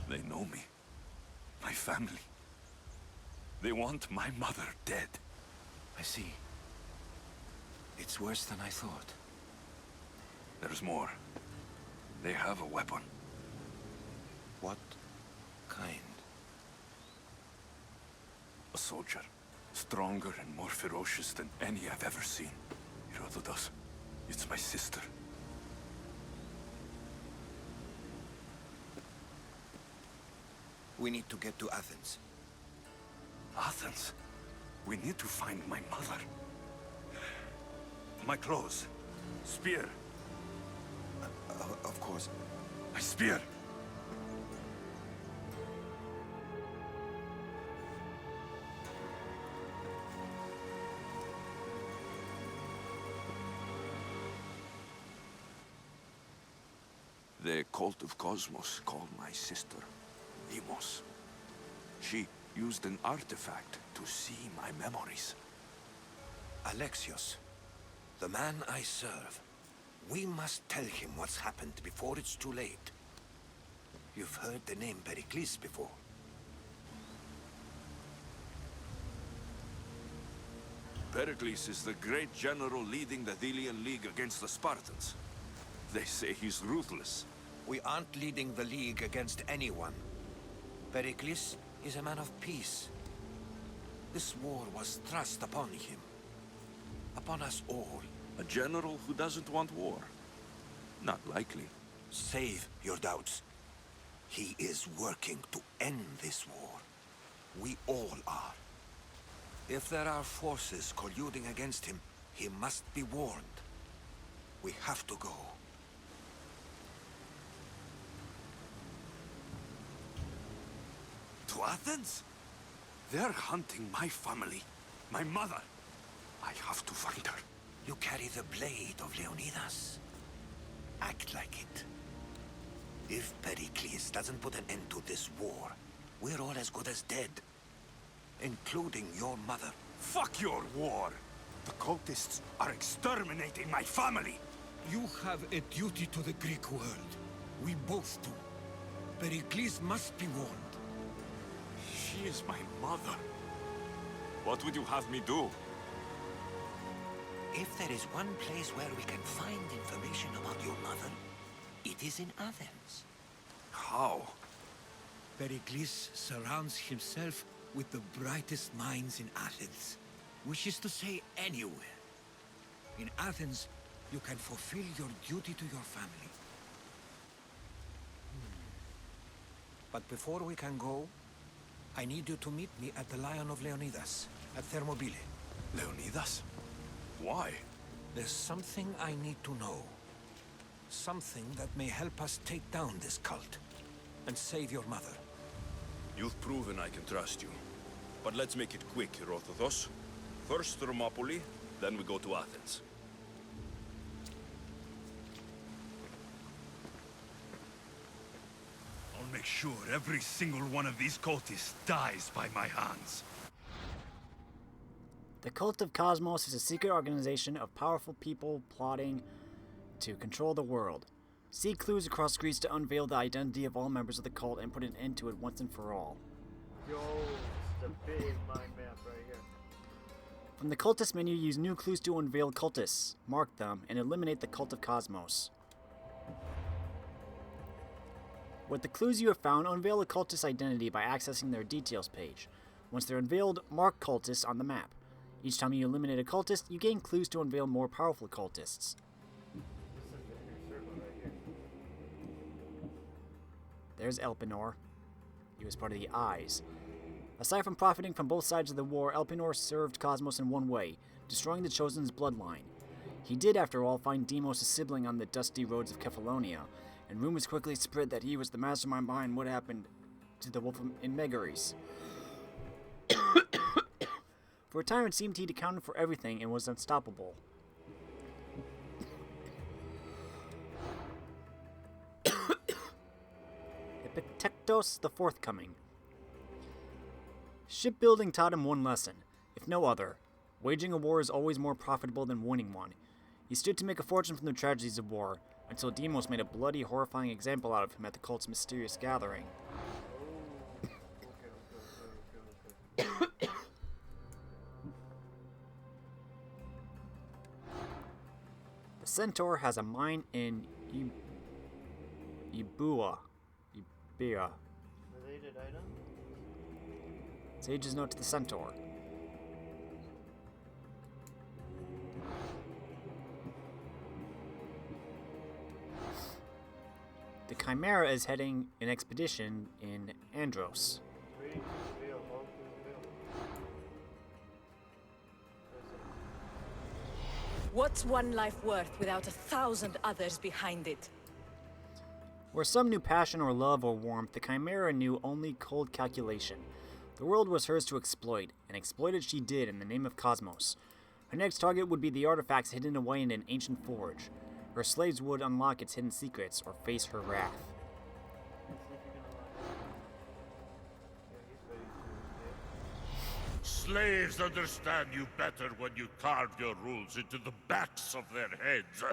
They know me. My family. They want my mother dead. I see. It's worse than I thought. There's more. They have a weapon. What kind? A soldier. Stronger and more ferocious than any I've ever seen. Herodotus. It's my sister. We need to get to Athens. Athens? We need to find my mother. My clothes. Spear. Of course. My spear. The cult of Kosmos called my sister Deimos. She used an artifact to see my memories. Alexios, the man I serve. We must tell him what's happened before it's too late. You've heard the name Pericles before. Pericles is the great general leading the Delian League against the Spartans. They say he's ruthless. We aren't leading the League against anyone. Pericles is a man of peace. This war was thrust upon him. Upon us all. A general who doesn't want war? Not likely. Save your doubts. He is working to end this war. We all are. If there are forces colluding against him, he must be warned. We have to go. To Athens? They're hunting my family. My mother. I have to find her. You carry the blade of Leonidas. Act like it. If Pericles doesn't put an end to this war, we're all as good as dead. Including your mother. Fuck your war! The cultists are exterminating my family! You have a duty to the Greek world. We both do. Pericles must be warned. She is my mother. What would you have me do? If there is one place where we can find information about your mother, it is in Athens. How? Pericles surrounds himself with the brightest minds in Athens. Which is to say, anywhere. In Athens, you can fulfill your duty to your family. But before we can go, I need you to meet me at the Lion of Leonidas, at Thermopylae. Leonidas? Why? There's something I need to know. Something that may help us take down this cult and save your mother. You've proven I can trust you. But let's make it quick, Herodotus. First Thermopylae, then we go to Athens. I'll make sure every single one of these cultists dies by my hands. The Cult of Kosmos is a secret organization of powerful people plotting to control the world. Seek clues across Greece to unveil the identity of all members of the cult and put an end to it once and for all. Yo, it's the big mind map right here. From the cultist menu, use new clues to unveil cultists, mark them, and eliminate the Cult of Kosmos. With the clues you have found, unveil a cultist's identity by accessing their details page. Once they're unveiled, mark cultists on the map. Each time you eliminate a cultist, you gain clues to unveil more powerful cultists. There's Elpenor. He was part of the Eyes. Aside from profiting from both sides of the war, Elpenor served Kosmos in one way, destroying the Chosen's bloodline. He did, after all, find Deimos' sibling on the dusty roads of Kephallonia, and rumors quickly spread that he was the mastermind behind what happened to the wolf in Megaris. For a time, it seemed he'd accounted for everything and was unstoppable. Epictetus the Forthcoming. Shipbuilding taught him one lesson. if no other. Waging a war is always more profitable than winning one. He stood to make a fortune from the tragedies of war, until Demos made a bloody, horrifying example out of him at the cult's mysterious gathering. The Centaur has a mine in Ibua. Related item? Sage's note to the Centaur. The Chimera is heading an expedition in Andros. What's one life worth without 1,000 others behind it? Where some knew passion or love or warmth, the Chimera knew only cold calculation. The world was hers to exploit, and exploited she did in the name of Kosmos. Her next target would be the artifacts hidden away in an ancient forge. Her slaves would unlock its hidden secrets or face her wrath. Slaves understand you better when you carve your rules into the backs of their heads.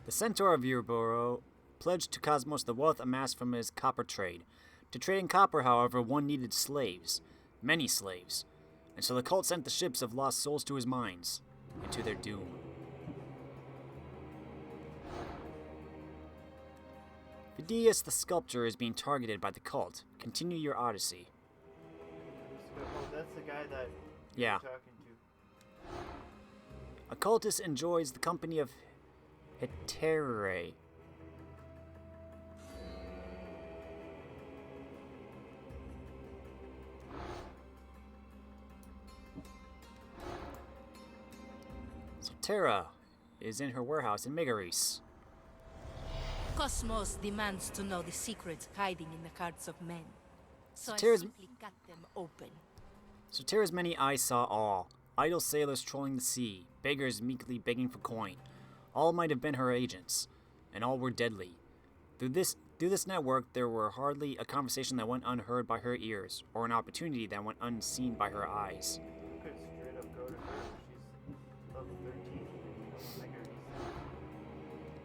The Centaur of Urboro pledged to Kosmos the wealth amassed from his copper trade. To trade in copper, however, one needed slaves. Many slaves. And so the cult sent the ships of lost souls to his mines, and to their doom. Phidias the sculptor is being targeted by the cult. Continue your Odyssey. Oh, that's the guy that Yeah. you're talking to. A cultist enjoys the company of Hetere. So Terra is in her warehouse in Megaris. Kosmos demands to know the secrets hiding in the hearts of men. So I Terra's- simply cut them open. So Terra's many eyes saw all. Idle sailors trolling the sea, beggars meekly begging for coin. All might have been her agents, and all were deadly. Through this network, there were hardly a conversation that went unheard by her ears, or an opportunity that went unseen by her eyes. You could straight up go to her. She's level 13.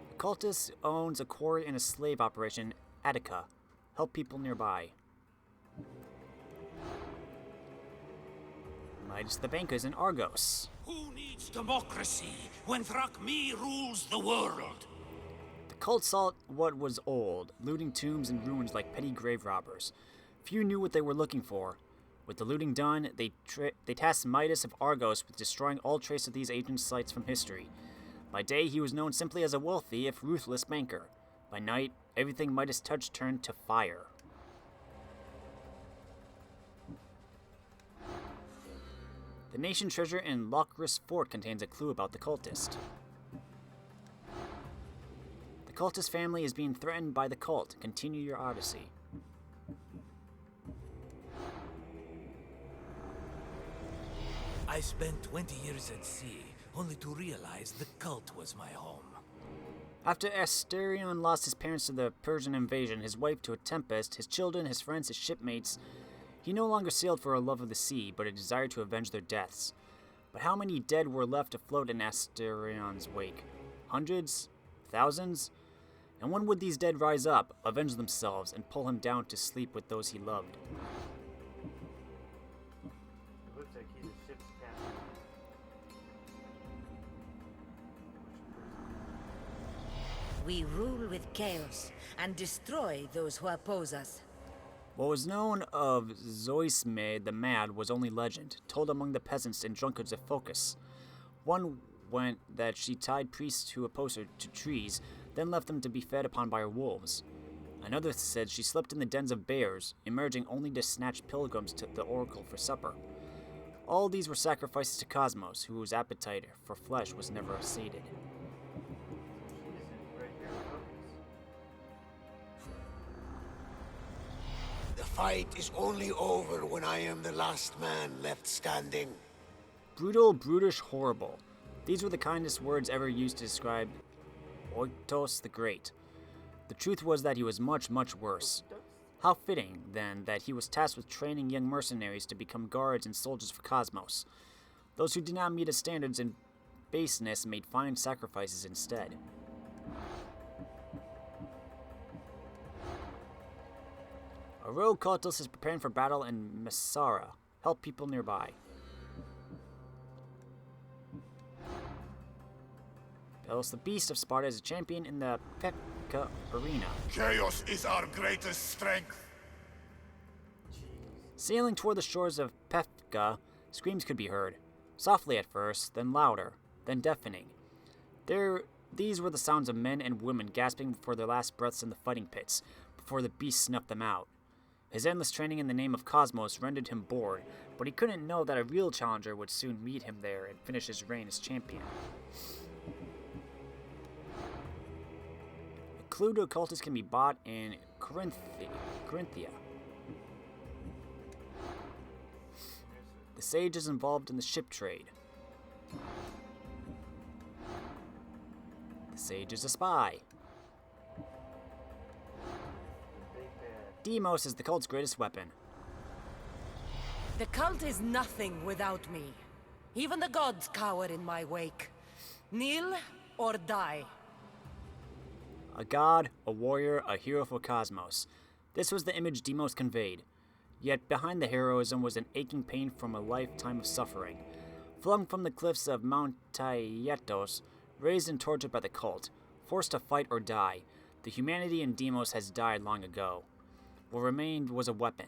The cultist owns a quarry and a slave operation, Attica. Help people nearby. Midas the banker is in Argos. Who needs democracy when Thrakmi rules the world? The cult sought what was old, looting tombs and ruins like petty grave robbers. Few knew what they were looking for. With the looting done, they tasked Midas of Argos with destroying all trace of these ancient sites from history. By day, he was known simply as a wealthy, if ruthless, banker. By night, everything Midas touched turned to fire. The nation treasure in Lochris Fort contains a clue about the cultist. The cultist family is being threatened by the cult. Continue your Odyssey. I spent 20 years at sea, only to realize the cult was my home. After Asterion lost his parents to the Persian invasion, his wife to a tempest, his children, his friends, his shipmates, he no longer sailed for a love of the sea, but a desire to avenge their deaths. But how many dead were left afloat in Asterion's wake? Hundreds? Thousands? And when would these dead rise up, avenge themselves, and pull him down to sleep with those he loved? It looks like he's a ship's captain. We rule with chaos and destroy those who oppose us. What was known of Zoisme the Mad was only legend, told among the peasants and drunkards of Focus. One went that she tied priests who opposed her to trees, then left them to be fed upon by her wolves. Another said she slept in the dens of bears, emerging only to snatch pilgrims to the oracle for supper. All these were sacrifices to Kosmos, whose appetite for flesh was never sated. The fight is only over when I am the last man left standing. Brutal, brutish, horrible. These were the kindest words ever used to describe Oitos the Great. The truth was that he was much, much worse. How fitting, then, that he was tasked with training young mercenaries to become guards and soldiers for Kosmos. Those who did not meet his standards in baseness made fine sacrifices instead. A rogue cultist is preparing for battle in Messara. Help people nearby. Belos the Beast of Sparta is a champion in the Pekka arena. Chaos is our greatest strength. Sailing toward the shores of Pefka, screams could be heard. Softly at first, then louder, then deafening. These were the sounds of men and women gasping for their last breaths in the fighting pits, before the beast snuffed them out. His endless training in the name of Kosmos rendered him bored, but he couldn't know that a real challenger would soon meet him there and finish his reign as champion. A clue to occultists can be bought in Corinthia. The sage is involved in the ship trade. The sage is a spy. Demos is the cult's greatest weapon. The cult is nothing without me. Even the gods cower in my wake. Kneel or die. A god, a warrior, a hero for Kosmos. This was the image Demos conveyed. Yet behind the heroism was an aching pain from a lifetime of suffering. Flung from the cliffs of Mount Taygetos, raised and tortured by the cult, forced to fight or die, the humanity in Demos has died long ago. What remained was a weapon.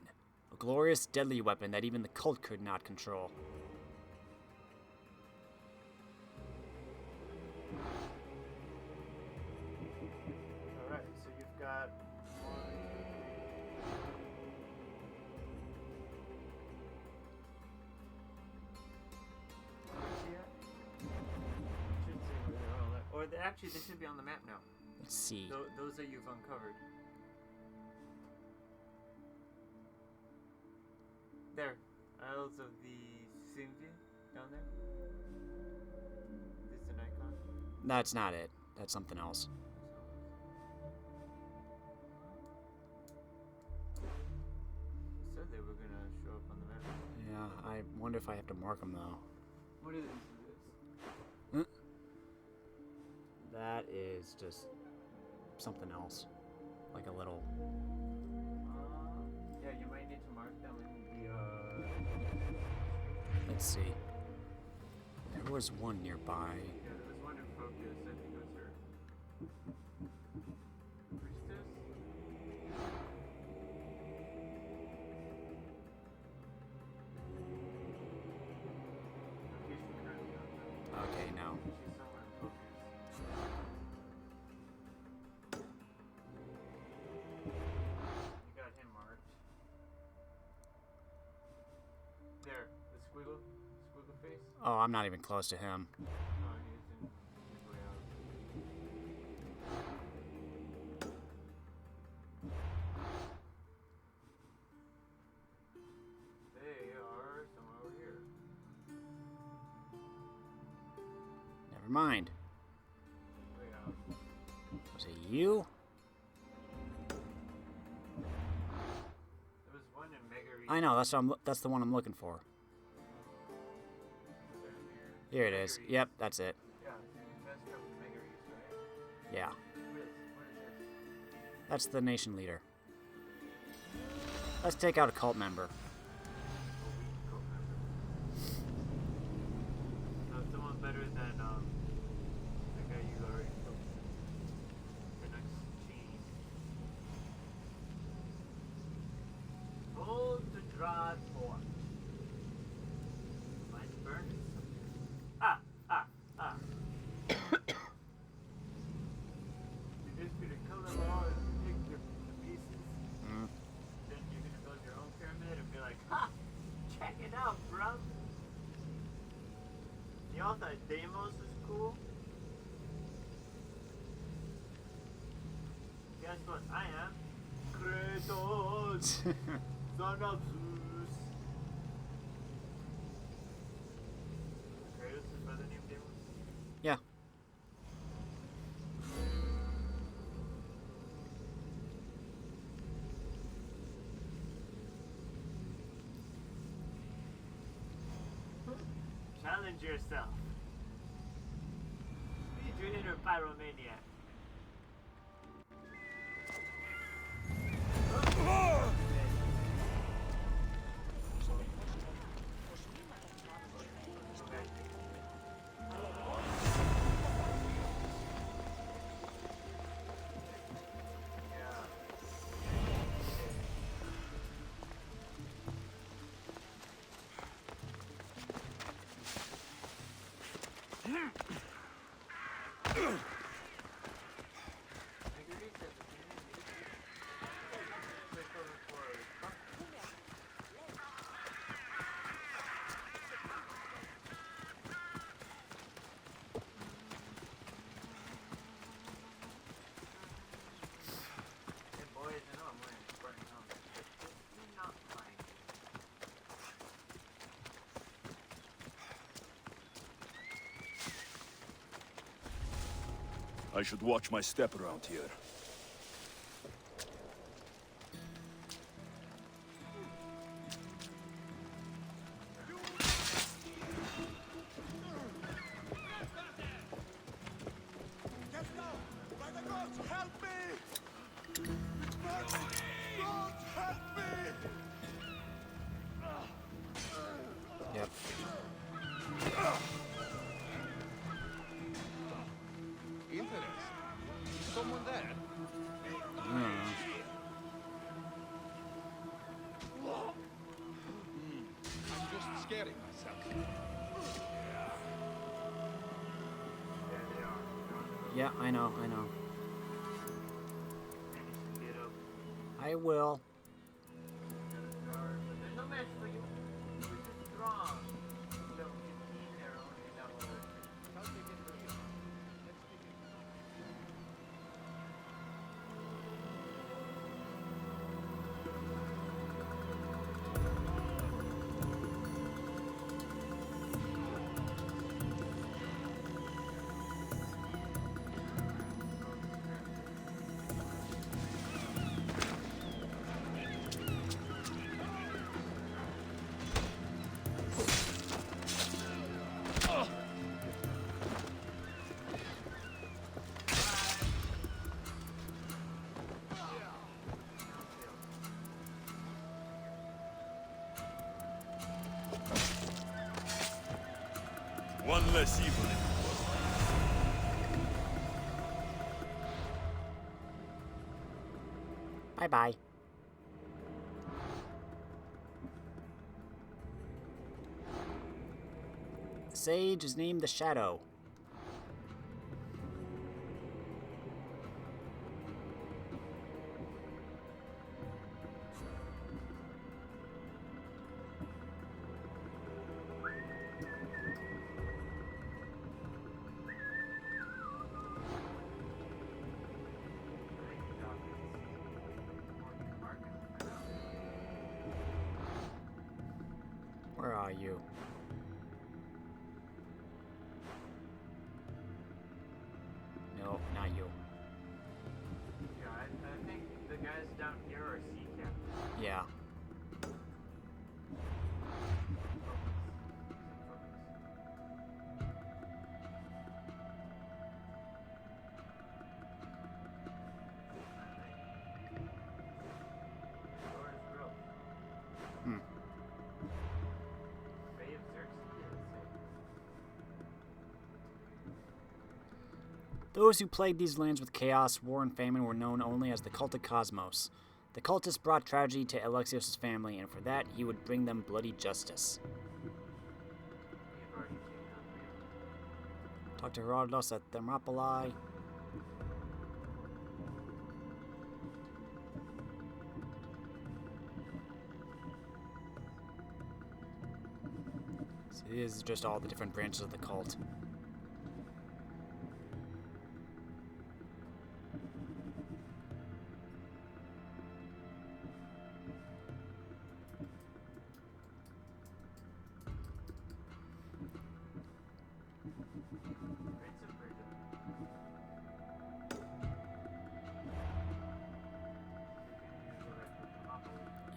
A glorious, deadly weapon that even the cult could not control. Alright, so you've got one. Should say where they're all at. Or actually, they should be on the map now. Let's see. Those that you've uncovered. There. Isles of the Simvi down there. This is an icon. That's not it. That's something else. Said they were gonna show up on the map. Yeah, I wonder if I have to mark them though. What is this? That is just something else. Like a little... Yeah, you might need to mark them in the, Let's see. There was one nearby. Yeah, there was one in focus. I think it was her. Priestess? Okay, she's currently on that. Okay, no. She's somewhere in focus. You got him marked. There, the squiggle face. Oh, I'm not even close to him. Oh, he's in his way out. They are somewhere over here. Never mind. Way out. Was it you? There was one in Megarese. I know, that's the one I'm looking for. Here it is. Yep, that's it. Yeah, so you messed up with Megarese, right? Yeah. What is this? That's the nation leader. Let's take out a cult member. No, someone better than the guy you already killed. The next chain. Hold to draw for. Mine's burning. You're just gonna kill them all and pick them to pieces. Then you're gonna build your own pyramid and be like, ha! Check it out, bruv! Y'all thought Deimos was cool? Guess what? I am Kratos, son of Zeus. Kratos is brother named Deimos? Yeah. challenge yourself. Feed your inner pyromaniac. I should watch my step around here. Yep. Someone there? I'm just scaring myself. Yeah, I know. I will. There's no match for you. You're just strong. Level 15 arrow and level 13. One less evil in the world. Bye-bye. The sage is named the Shadow. Where are you? No, not you. Yeah, I think the guys down here are sea captains. Yeah. Those who plagued these lands with chaos, war, and famine were known only as the Cult of Kosmos. The cultists brought tragedy to Alexios' family, and for that, he would bring them bloody justice. Talk to Herodotus at Thermopylae. So these are just all the different branches of the cult.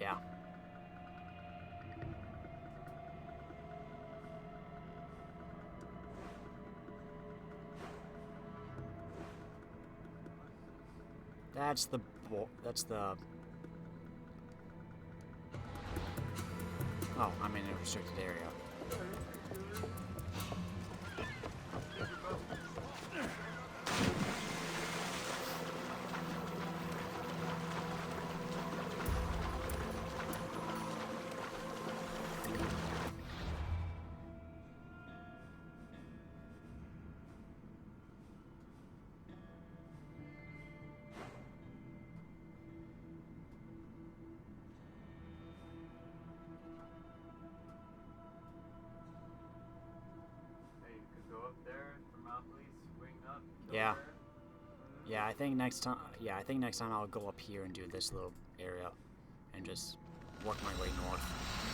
Yeah. That's the... Oh, I'm in a restricted area. Yeah. Yeah, I think next time I'll go up here and do this little area and just work my way north.